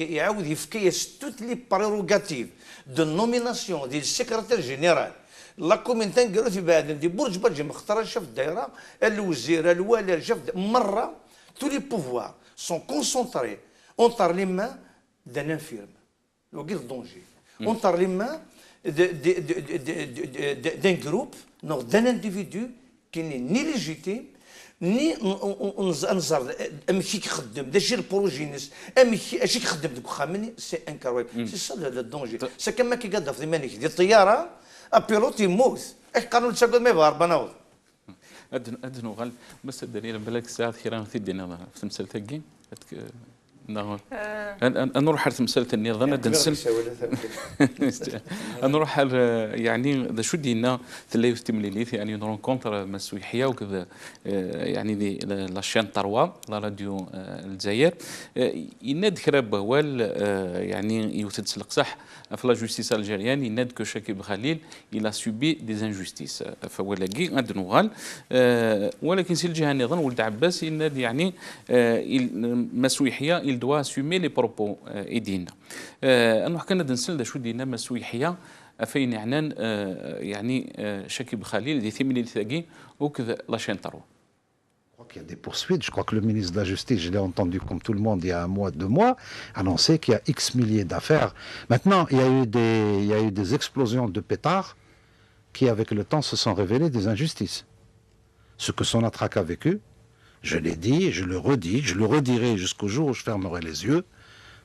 يعاود يفكيس توت لي بريروغاتيف دو نوميناسيون ديال السكرتير جينيرال لا كومينتان قالوا في بعد دي برج باجي مختار شاف الدائره الوزير الوالي شاف مره تو لي بوفوار سون كونسونطري اونطر لي مان دان انفيرم لو قيل دونجي اونطر لي مان d'un groupe, non, d'un individu qui n'est ni légitime, ni نزار امشي كيخدم داكشي البروجينيس امشي كيخدم دوك خامني سي انكرويبل سي سا لو دونجي سي كما كيقاد في المانيك ديال الطياره ابيلوت يموت اش قانون تشاكل ما يبغى بناوض ادنو غال بس الدليل بالك ساعات خيران في الدين في تمثال تاكي نعم أنا نروح على تمثال النظام دنسل أنا نروح يعني ذا شو دينا تلاقي في تمليليث يعني نرونكونتر مسويحية وكذا يعني لا شان طروا لا راديو الجزائر يناد كراب بوال يعني يوتدسلق صح في لا جوستيس الجيريان يناد كو شاكيب خليل إلا سوبي دي انجوستيس فولاكي عندنا غال ولكن سي الجهة النظام ولد عباس يناد يعني مسويحية il doit assumer les propos إدينا أنه حكينا دنسل شو دينا مسويحية أفين عنان يعني شاكيب خليل دي ثمين الثاقي وكذا لاشين طروا. Il y a des poursuites. Je crois que le ministre de la Justice, je l'ai entendu comme tout le monde il y a un mois, 2 mois, annoncer qu'il y a X milliers d'affaires. Maintenant, il y a eu des explosions de pétards qui, avec le temps, se sont révélées des injustices. Ce que Sonatrach a vécu, je l'ai dit, je le redis, je le redirai jusqu'au jour où je fermerai les yeux,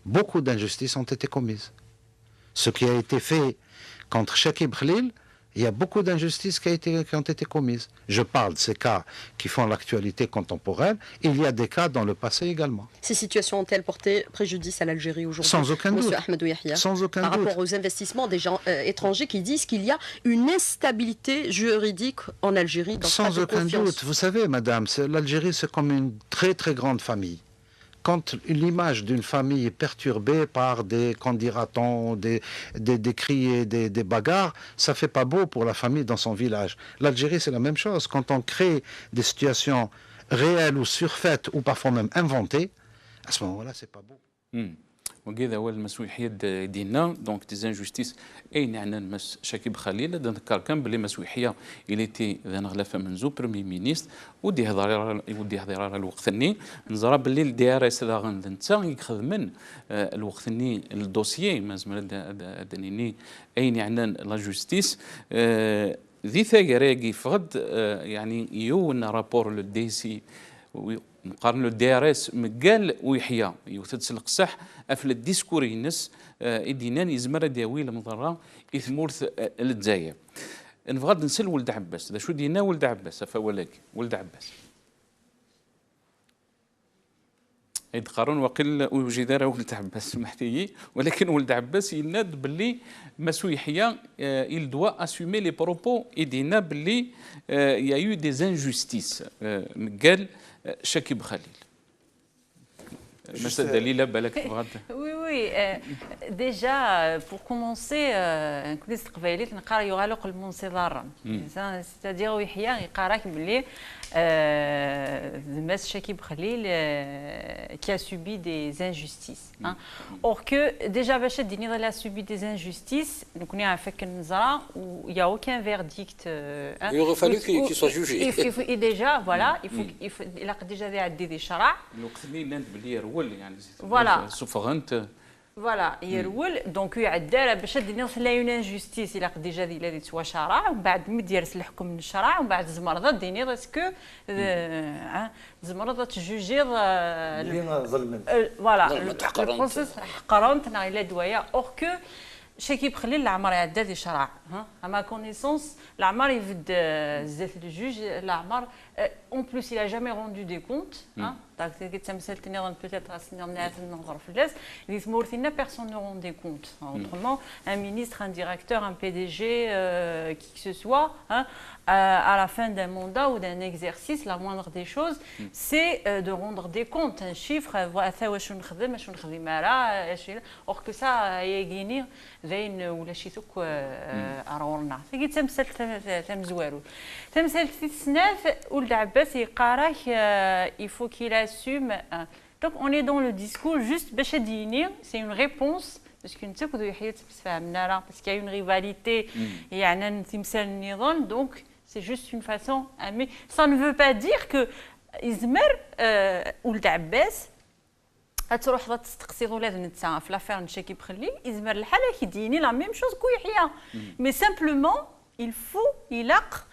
beaucoup d'injustices ont été commises. Ce qui a été fait contre Chakib Khalil, il y a beaucoup d'injustices qui ont été commises. Je parle de ces cas qui font l'actualité contemporaine. Il y a des cas dans le passé également. Ces situations ont-elles porté préjudice à l'Algérie aujourd'hui? Sans aucun doute. Monsieur Ahmed Ouihia, sans aucun par doute. rapport aux investissements des gens étrangers qui disent qu'il y a une instabilité juridique en Algérie. Dans sans aucun doute. Vous savez, madame, l'Algérie, c'est comme une très très grande famille. quand l'image d'une famille est perturbée par des, qu'en dira-t-on, des cris et des bagarres, ça fait pas beau pour la famille dans son village. L'Algérie, c'est la même chose. Quand on crée des situations réelles ou surfaites ou parfois même inventées, à ce moment-là, c'est pas beau. وكذا هو المسوحيات ديالنا دونك دي زانجوستيس اي نعنى نمس شكيب خليل نذكر كان بلي مسوحيه الى تي ذا نغلفه منزو بريمي مينيستر ودي هضر الوقت ثاني نزرى بلي الدي ار اس ذا غنتا يخدمن الوقت ثاني الدوسيي مازال دانيني اي نعنى لا جوستيس ذي ثاقراكي فغد يعني يون رابور لو دي سي مقارن له الدي ار اس مقال ويحيى يوثد صح افل الديسكور ينس ادينان يزمر داوي مضره اثمورث الجزائر نبغى نسال ولد عباس هذا شو دينا ولد عباس فولاك ولد عباس ايد قارون وقل وجد ولد عباس سمحتي ولكن ولد عباس يناد باللي مسو يحيى il doit assumer les propos ادينا باللي il y a eu des injustices قال شكيب خليل مثل دليل بالك تبغى Oui, déjà, pour commencer, كنت قبيليت نقرا يغلق المنصدر c'est-à-dire ويحيى يقراك بلي مس شكيب خليل qui a subi des injustices. Or que déjà Bachar Dini a subi des injustices, nous connaissons un fait que nous avons où il n'y a aucun verdict. Il aurait fallu qu'il soit jugé. Et déjà, voilà, il a déjà des charats. Voilà. Voilà, donc il y a une injustice, il a déjà dit qu'il soit chara, ou بعد مدير الحكم من الشرع ومن بعد زمرضه ديني باسكو زمرضه تجوجي فوالا البروسيس حقرنت الى دوايا اور كو شكيب خليل العمر يعدى دي شرع اما كونيسونس العمر يفد زيت الجوج العمر en plus il a jamais rendu des comptes peut-être personne ne rend des comptes. Autrement, un ministre, un directeur, un PDG, qui que ce soit, à la fin d'un mandat ou d'un exercice, la moindre des choses, c'est de rendre des comptes, un chiffre, or que ça, il y a gagné, ou la chitok à Rorna. C'est qui il faut qu'il assume. Donc on est dans le discours juste c'est une réponse parce qu'il y a une rivalité et donc c'est juste une façon mais ça ne veut pas dire que Izmer ou Abbas تروح تستقصي ولاد نتا في لافير نشاكي بخليل يزمر الحاله كيديني لا ميم شوز كو يحيى مي سامبلومون il faut يلاق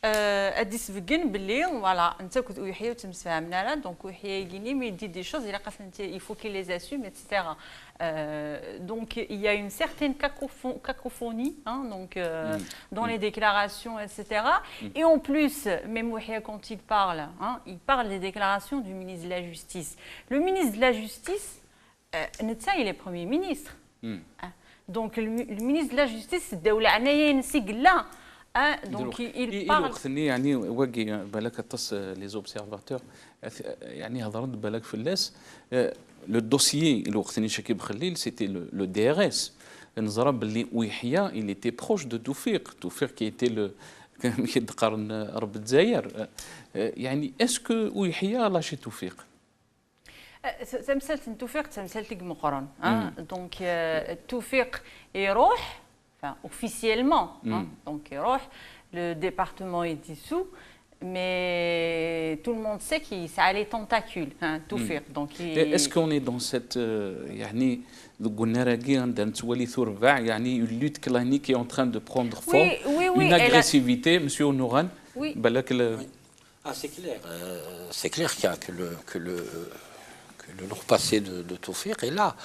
اديس فيغن باللي فوالا انت كنت ويحيى وتمسفهمنا لا دونك ويحيى يجيني مي دي دي شوز الا قاس انت il faut qu'il les assume etc. Donc il y a une certaine cacophonie donc dans les déclarations etc. Et en plus même Wahia quand il parle des déclarations du ministre de la Justice. Le ministre de la Justice Netsa il est Premier ministre. Donc le ministre de la Justice c'est الدولة عناية نسيق لا donc il parle يعني وجي بالك تص les observateurs يعني هضرت بالك في الناس le dossier الوقت شكيب خليل c'était le DRS نظرا باللي ويحيى il était proche de توفيق qui était le كيتقارن رب الجزائر يعني اسكو ويحيى لاشي توفيق تمثلت توفيق تمثلت مقرن دونك توفيق يروح officiellement, donc le département est dissous, mais tout le monde sait que ça a les tentacules, tout faire. Donc, est-ce qu'on est dans cette, يعني قلنا راكي عندنا تولي ثربع يعني une lutte clanique qui est en train de prendre forme, une agressivité, Monsieur Nouran. Oui. Ah, c'est clair qu'il y a que le long passé de Toufir est là.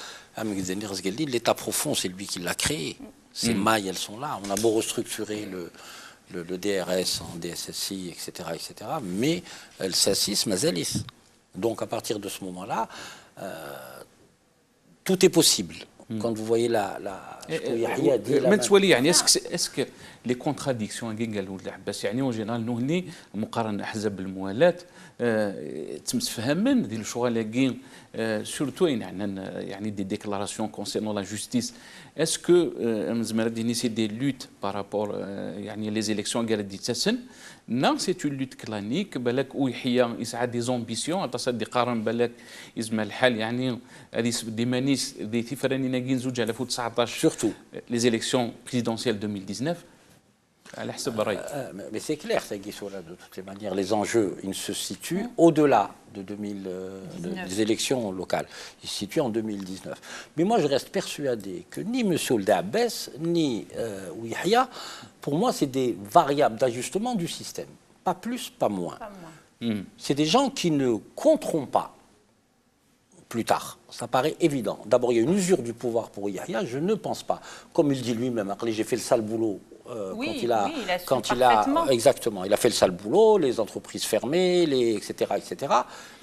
L'état profond, c'est lui qui l'a créé. Ces mailles, elles sont là. On a beau restructurer le DRS en DSSI, etc., mais le CSIS, Mazelis. Donc, à partir de ce moment-là, tout est possible. Quand vous voyez est-ce que les contradictions اللي قالوا العباس يعني اون جينيرال نهني مقارنه احزاب الموالاه تمتفهمن ديال الشغلاكين سورتو يعني دي déclarations concernant la justice est-ce que زعما c'est des luttes par rapport يعني les élections قال دي تسن non c'est une lutte clanique بالك ويحيى يسعى دي زامبيسيون تصدي قارن بالك يزما الحال يعني هذه دي مانيس دي تيفراني ناقين زوج 2019 surtout les élections présidentielles 2019. Mais c'est clair, de toutes les manières, les enjeux, ils se situent au-delà des élections locales. Ils se situent en 2019. Mais moi, je reste persuadé que ni M. Ould-Abbès, ni Ouihia, pour moi, c'est des variables d'ajustement du système. Pas plus, pas moins. C'est des gens qui ne compteront pas plus tard. Ça paraît évident. D'abord, il y a une usure du pouvoir pour Yahya, je ne pense pas. Comme il dit lui-même, j'ai fait le sale boulot. Exactement, il a fait le sale boulot, les entreprises fermées, etc., etc.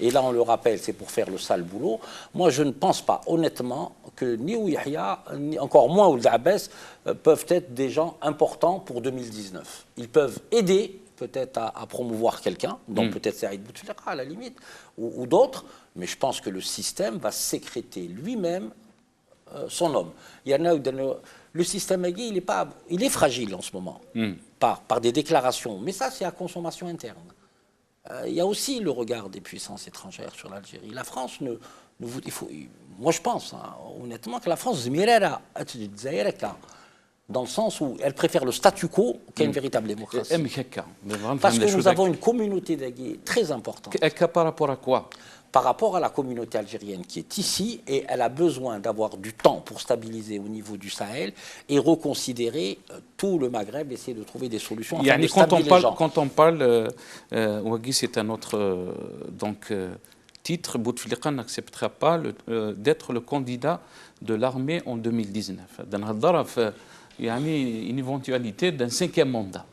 Et là, on le rappelle, c'est pour faire le sale boulot. Moi, je ne pense pas, honnêtement, que ni Ouihia, ni encore moins Ould-Abbès, peuvent être des gens importants pour 2019. Ils peuvent aider peut-être à promouvoir quelqu'un, donc peut-être Saïd Bouteflika à la limite, ou d'autres, mais je pense que le système va sécréter lui-même son homme. Il y en a le système il est fragile en ce moment, par des déclarations, mais ça c'est à consommation interne. Il y a aussi le regard des puissances étrangères sur l'Algérie. La France moi je pense honnêtement que la France dans le sens où elle préfère le statu quo qu'à une véritable démocratie. Parce que nous avons une communauté très importante. Par rapport à quoi? Par rapport à la communauté algérienne qui est ici, et elle a besoin d'avoir du temps pour stabiliser au niveau du Sahel et reconsidérer tout le Maghreb, essayer de trouver des solutions. Quand on parle, Ouagui, c'est un autre titre, Bouteflika n'acceptera pas d'être le candidat de l'armée en 2019. Il y a une éventualité d'un 5e mandat.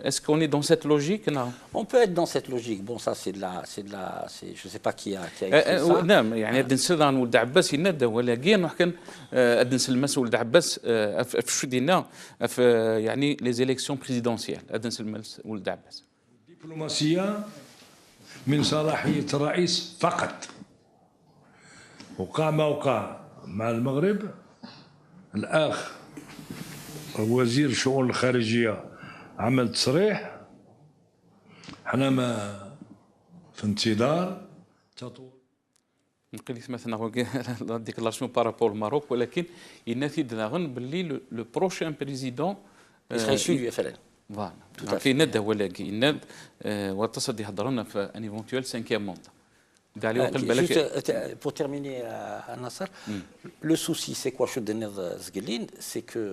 Est-ce qu'on est dans cette logique? Non. On peut être dans cette logique. Bon, ça, je ne sais pas qui a écrit ça. نعم يعني الدنسل عن ولد عباس ينادى ولكن وحكن الدنسل مس ولد عباس في شو دينا في يعني les élections présidentielles الدنسل مس ولد عباس. الدبلوماسية من صلاحية الرئيس فقط. وقع ما وقع مع المغرب. الأخ وزير الشؤون الخارجية عمل تصريح حنا ما في انتظار تطور. نقول لك مثلا لا ديكلاراسيون بارابور الماروك ولكن ينافي داغن باللي لو بروشان بريزيدون يسري du FLN. فوالا في ندى ولكن واتصل يهضر لنا في ان ايفونتويل 5e mandat. Juste pour terminer, Nasser, le souci, c'est quoi? C'est que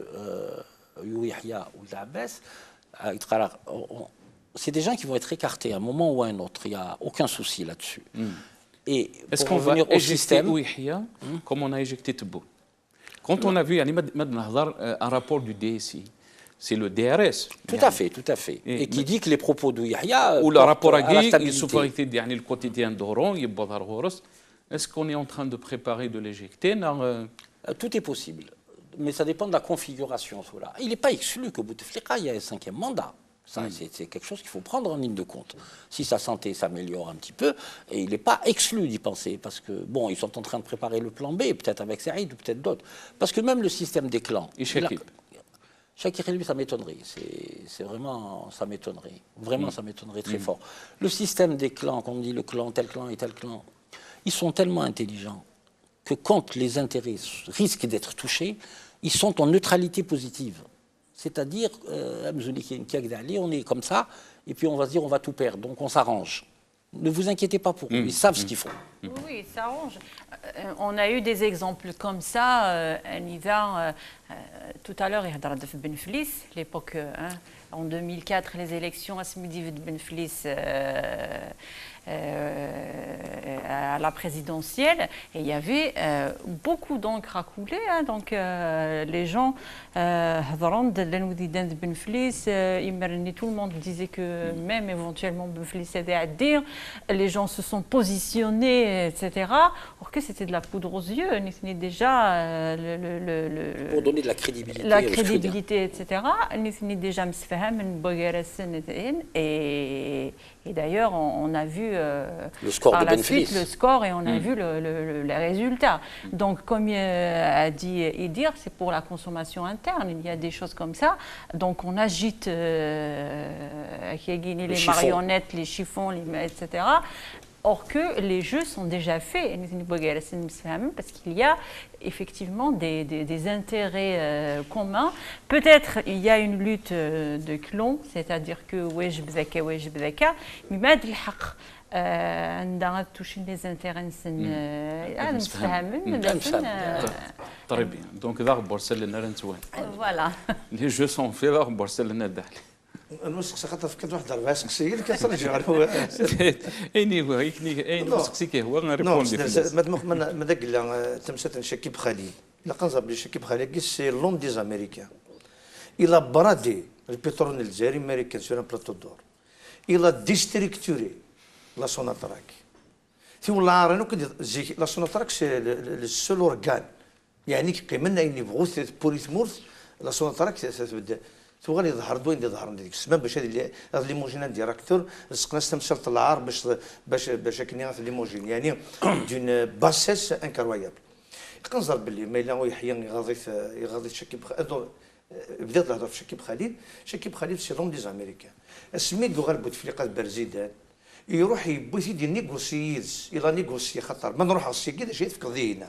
Ouihia ou Ould-Abbès, c'est des gens qui vont être écartés à un moment ou à un autre. Il n'y a aucun souci là-dessus. Et est-ce qu'on va éjecter Ouihia comme on a éjecté Tebboune? Quand on a vu un rapport du DSI, c'est le DRS. Tout à fait, tout à fait. Et qui dit que les propos d'Ouihia ou le rapport à la souveraineté du quotidien d'Oran, est-ce qu'on est en train de préparer de l'éjecter? Tout est possible. Mais ça dépend de la configuration. Il n'est pas exclu que Bouteflika ait un 5e mandat. C'est quelque chose qu'il faut prendre en ligne de compte. Si sa santé s'améliore un petit peu, et il n'est pas exclu d'y penser, parce que, bon, ils sont en train de préparer le plan B, peut-être avec Saïd ou peut-être d'autres. Parce que même le système des clans... Chakir, lui, ça m'étonnerait. C'est vraiment, ça m'étonnerait. Vraiment, ça m'étonnerait très fort. Le système des clans, quand on dit le clan, tel clan et tel clan, ils sont tellement intelligents que quand les intérêts risquent d'être touchés, ils sont en neutralité positive. C'est-à-dire, on est comme ça, et puis on va se dire on va tout perdre, donc on s'arrange. Ne vous inquiétez pas pour eux, ils savent ce qu'ils font. Oui, ça arrange. On a eu des exemples comme ça. Anida, tout à l'heure, il y a Ben Flis, l'époque en 2004 les élections à David Ben Fliss à la présidentielle, et il y avait beaucoup d'encre à couler, hein, donc les gens Ben Fliss, tout le monde disait que même éventuellement Ben Fliss aidait à dire, les gens se sont positionnés, etc. Or que c'était de la poudre aux yeux, c'était déjà pour donner de la crédibilité, etc. C'était déjà et d'ailleurs, on a vu le score par de la Ben suite Fliss. le score et on a vu les résultats. Donc, comme a dit Idir, c'est pour la consommation interne. Il y a des choses comme ça. Donc, on agite les marionnettes, les chiffons, etc. Or que les jeux sont déjà faits, parce qu'il y a effectivement des intérêts communs. Peut-être il y a une lutte de clans, c'est-à-dire que mais ما هاد الحق عندنا toucher les intérêts très bien. Donc là, voilà. Les jeux sont faits là, Barcelone داخل. نسقسي خاطر فكرت واحد الربعه سقسيه اللي كترجع له اني نسقسيك هو غنريبوندي ما داك لا تمسات شكيب خليل لا كنظن بلي شكيب خليل كي سي لوم ديز امريكان الى برادي البترول الجزائري امريكان سور ان بلاطو دور الى ديستريكتوري لا سوناتراك في ولا رانو كدي لا سوناتراك سي لو سول اورغان يعني كيمنا اني بغوث بوريث مورث لا سوناتراك تبدا تغالي ظهر دوين اللي ظهر ديك السبب باش هذه ليموجين ديراكتور لصقنا تمثلت العار باش كني في ليموجين يعني دون باسيس انكرويابل كنظن باللي ما الا يحيى يغاضي شكيب بدات الهضره في شكيب خليل سي لوم ديز امريكان سميت غير بوتفليقه برزيدان يروح يبغي يدير نيغوسيز الى نيغوسي خاطر ما نروح السيكي شي في قضينا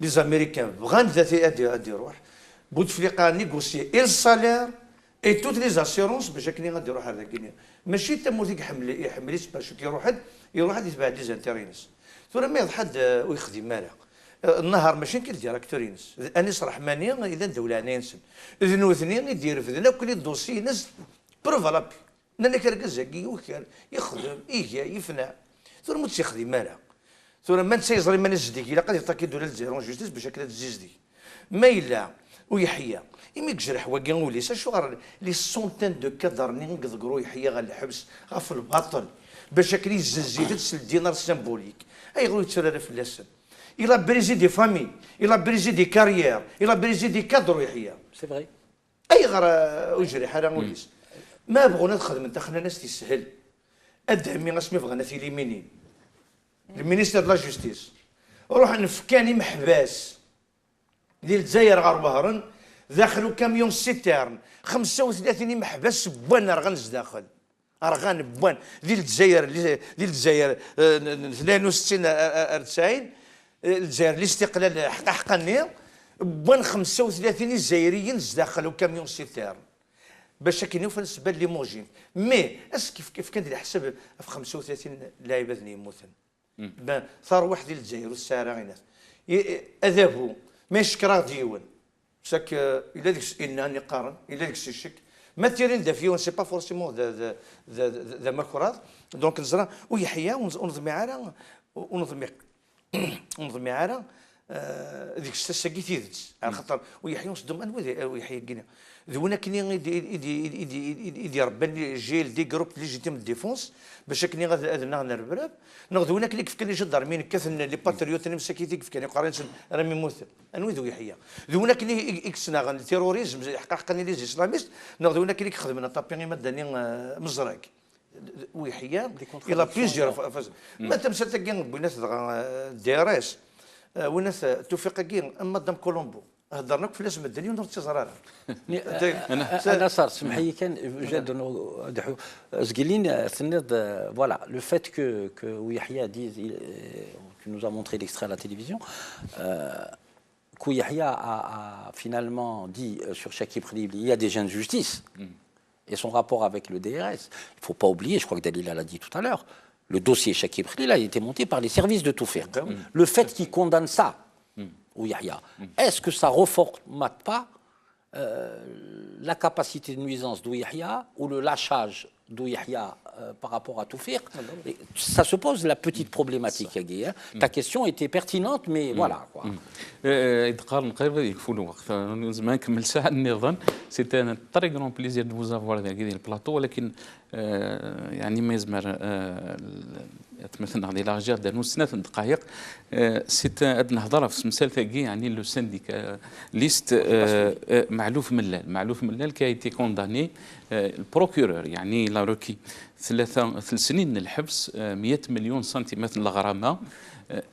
لي زاميريكان بغان ذاتي ادي يروح بوتفليقه نيغوسي اي السالير اي توت لي زاسيرونس باش كني غادي يروح هذا كني ماشي تموت يحمل باش يروح يتبع لي زانتيرينس ثم ما يضحد ويخدم مالا النهار ماشي كي ديراكتورينس انيس رحماني اذا دوله ننسن اذن وثنين يدير في ذنا كل الدوسي ناس بروفالابي انا كركز يوكل يخدم يجي يفنى ثم ما تيخدم مالا ثم ما نسيزري ما نزديك الا قد يعطيك دوله الجزائر جوستيس باش هكذا تزيزدي ما الا ويحيى يمي جرح واكي وليس شو غير لي سونتين دو كادرني نقدروا يحيى غير الحبس غاف الباطل باش هكا يزيد الدينار سيمبوليك اي غير يتسرى في اللسان الى بريزي دي فامي الى بريزي دي كارير الى بريزي دي كادر يحيى سي فري اي غير ويجري حرام وليس ما بغونا نخدم انت خلينا ناس تسهل ادهمي غاسمي بغينا في ليمينين المينيستر دو لا جوستيس روح نفكاني محباس ديال الجزائر غير بهرن داخلوا كاميون سيتيرن 35 محبس بوان رغنز داخل رغان بوان ديال الجزائر 62 90 الجزائر الاستقلال حقا بوان 35 جزائريين داخلوا كاميون سيتيرن باش كاينين في النسبه ليموجين مي اس كيف كندير حساب في 35 لاعب ثاني يموتن صار واحد ديال الجزائر والساراغينات اذابوا ما يشكرا ديون شاك الا ديك انني قارن الا ديك الشك ما تيرين دا فيون سي با فورسيمون ذا ماكورات دونك نزرا ويحيى ونظمي عارا ونظمي عارا ديك الساكي تيدت على خاطر ويحيى نصدم انا ويحيى كينا ذونا كني يدي ربان جيل دي جروب ليجيتيم ديفونس باش كني غادي نربرب نغدونا كلي كيف كان جدار مين كثن لي باتريوت مساكيتي كيف كان قارن رامي موثل انوي ذو يحيى ذونا كلي اكسنا غن التيروريزم حقا لي اسلاميست نغدونا كلي خدمنا طابيني مدني مزرق ويحيى الى بليزيور ما تمسات كاين بينات دي ار اس وناس توفيق كاين اما دام كولومبو هضرنا في لازم الدنيا ونور تزرارها انا صار سمح لي كان جاد زقلين سند voilà le fait que Yahya dise tu nous as montré l'extrait à la télévision que Yahya a finalement dit sur Chakib Khalil il y a des gens de justice et son rapport avec le DRS il faut pas oublier je crois que Dalila l'a dit tout à l'heure le dossier Chakib Khalil a été monté par les services de Toufik le fait qu'il condamne ça ou Yahya, est-ce que ça ne reformate pas la capacité de nuisance d'Ouihia ou le lâchage d'Ouihia par rapport à Toufir. Ça se pose la petite problématique, Yagui. Ta question était pertinente, mais voilà. C'est un très grand plaisir de vous avoir dans le plateau, ولكن يعني ما يزمر تمثلنا على لاجير دانوس 3 دقائق سيت نهضر في مسألة ثقي يعني لو سينديكا ليست معلوف ملال كي ايتي كونداني البروكورور يعني لا روكي 3 سنين الحبس 100 مليون سنتيمتر الغرامة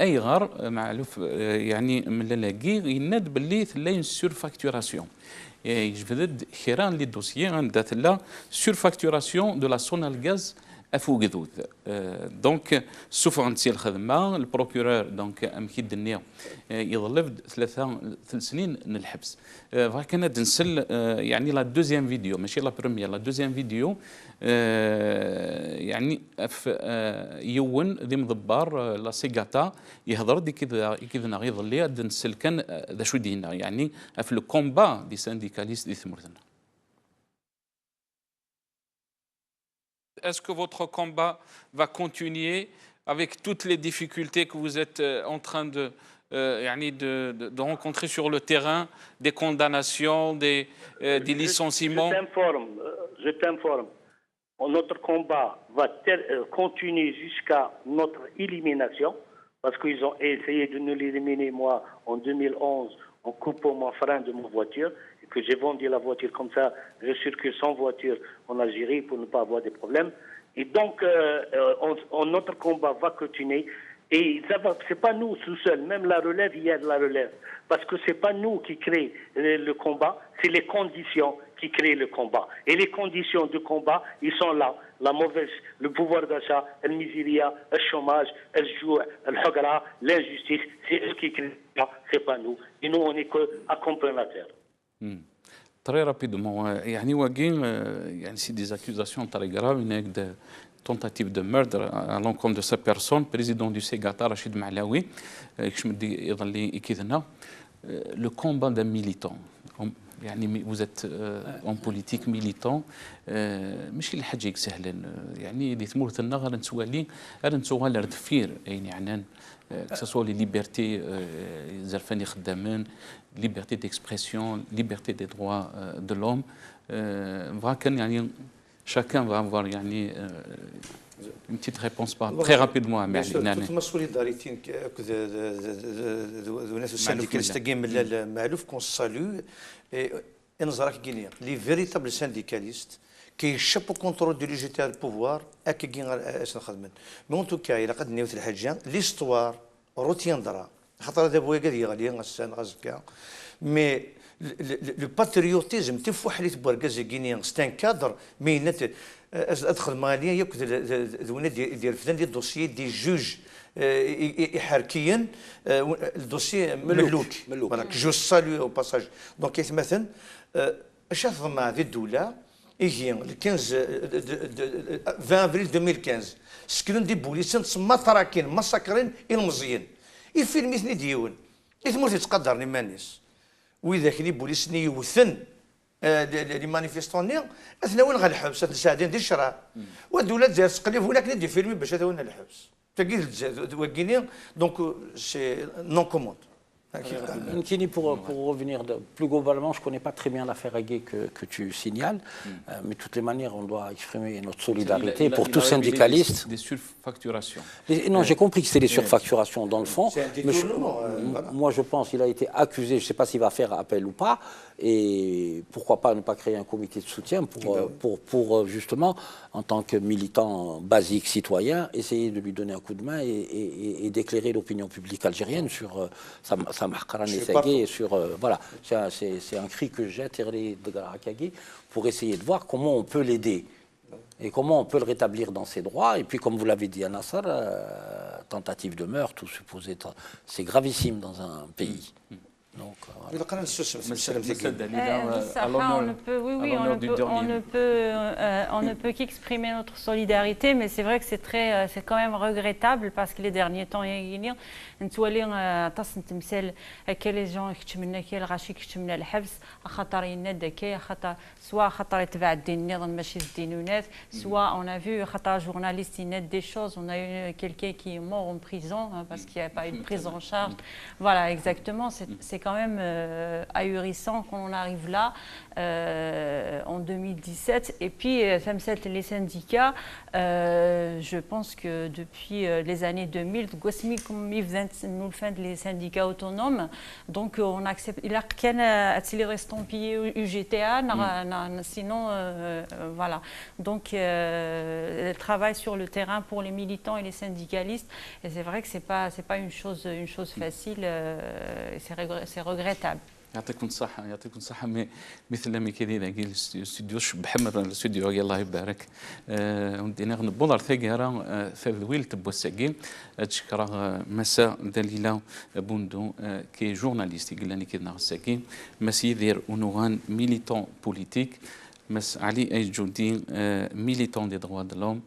اي غار معلوف يعني ملال يناد باللي ثلاين سور فاكتوراسيون يجبد خيران لي دوسيي عندها لا سور فاكتوراسيون دو لا سونال غاز افو قذوذ دونك سوف عندي الخدمه البروكورور دونك امكيد النية يظلف 3 سنين من الحبس فكان دنسل يعني لا دوزيام فيديو ماشي لا بروميير لا دوزيام فيديو يعني يون ذي مضبار لا سيغاتا يهضر دي كذا نغيظ اللي دنسل كان ذا شو دينا يعني في لو كومبا دي سانديكاليست دي ثمرتنا. Est-ce que votre combat va continuer avec toutes les difficultés que vous êtes en train de rencontrer sur le terrain, des condamnations, des licenciements? Je t'informe. Notre combat va continuer jusqu'à notre élimination, parce qu'ils ont essayé de nous éliminer, moi, en 2011, en coupant mon frein de ma voiture, et que j'ai vendu la voiture comme ça, je circule sans voiture en Algérie pour ne pas avoir de problèmes. Et donc, notre combat va continuer. Et ce n'est pas nous tout seuls, même la relève, il y a de la relève. Parce que ce n'est pas nous qui créons le combat, c'est les conditions qui créent le combat. Et les conditions du combat, ils sont là. La mauvaise, le pouvoir d'achat, le miséria, le chômage, le jour, le hagra, l'injustice, c'est eux qui créent ça, ce n'est pas nous. Et nous, on n'est qu'accompagnateurs. Très rapidement, يعني واقعين يعني سي des accusations très graves, une tentative de meurtre à l'encontre de sa personne, président du Ségata, Rachid Maalaoui, qui يظل يكذنا. Le combat d'un militant. يعني vous êtes en politique militant ماشي الحاجة سهلة يعني اللي تمرت النغر نسوالي ردفير يعني que ce soit les libertés زرفاني خدامين liberté d'expression, liberté des droits de l'homme يعني chacun va avoir يعني une petite réponse très rapidement à Macron. Tout solidarité الناس السانديكاليست من معلوف كون سالو انظراك غينيا لي فيريتابل سانديكاليست كيشابوا كونترول دو ليجيتير بوفوار هكا كي اش نخدم مي اون توكا الا قد نيوت الحاجه ليستوار روتين درا خاطر هذا بويا قال غالي غسان غازكا مي لو باتريوتيزم تفوح لي تبركاز غينيا ستان كادر مينات ادخل ماليا ياك ذونا ديال فدان ديال الدوسيي دي جوج حركيا الدوسيي ملوك جو سالو او باساج دونك يتمثل اش مع هذه الدوله يجي 20 افريل 2015 سكنون دي بوليسان تسمى تراكين مساكرين المزيين الفيلم اثني ديون يتمر تتقدرني مانيس واذا كلي بوليسني يوثن لي مانيفيستوني اثنا وين غالحبس ساعتين ديال الشرع والدوله تزاد تقلب هناك ندير فيلم باش هذا وين الحبس تلقى دونك سي نون كوموند. Nkini, pour revenir plus globalement, je ne connais pas très bien l'affaire Aguet que tu signales, mais de toutes les manières, on doit exprimer notre solidarité pour tous syndicalistes. Des surfacturations. Non, j'ai compris que c'était des surfacturations dans le fond. C'est un détournement. Moi, je pense qu'il a été accusé, je ne sais pas s'il va faire appel ou pas, et pourquoi pas ne pas créer un comité de soutien pour justement, en tant que militant basique citoyen, essayer de lui donner un coup de main et d'éclairer l'opinion publique algérienne sur sa sur voilà, c'est un cri que jette pour essayer de voir comment on peut l'aider et comment on peut le rétablir dans ses droits. Et puis, comme vous l'avez dit à Nassar, tentative de meurtre ou supposé, c'est gravissime dans un pays. إلا قرأنا السوسم في السلام on ne peut qu'exprimer notre solidarité, mais c'est vrai que c'est quand même regrettable parce que les derniers temps, نتولي تصنت مثال هكا لي جون يكتمنا كي الغاشي يكتمنا الحبس خاطر يناد هكايا خاطر سواء خاطر يتبع الدين النظام ماشي الدينونات سواء on a vu خاطر journaliste يناد des choses on a eu quelqu'un qui est mort en prison parce qu'il n'y a pas eu de prise en charge voilà exactement c'est quand même ahurissant quand on arrive là en 2017 et puis les syndicats je pense que depuis les années 2000 nous le fait les syndicats autonomes donc on accepte il a qu'un estampillé UGTA sinon voilà donc elle travaille sur le terrain pour les militants et les syndicalistes et c'est vrai que c'est pas une chose facile c'est regrettable. يعطيكم الصحة مثل ما كذا قال الاستوديو بحمر الاستوديو الله يبارك ودينا غنبوضر ثقيرة ثذويل تبوساقي تشكر مساء دليلة بوندو كي جورناليستي قلاني كذا غساقي مسي يدير ونوغان ميليتون بوليتيك مس علي اي جودين ميليتون دي دغوا دلوم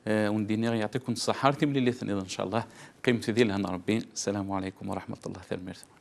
وندينا يعطيكم الصحة رتم لي الاثنين ان شاء الله قيمة ذي لهنا ربي السلام عليكم ورحمة الله وبركاته.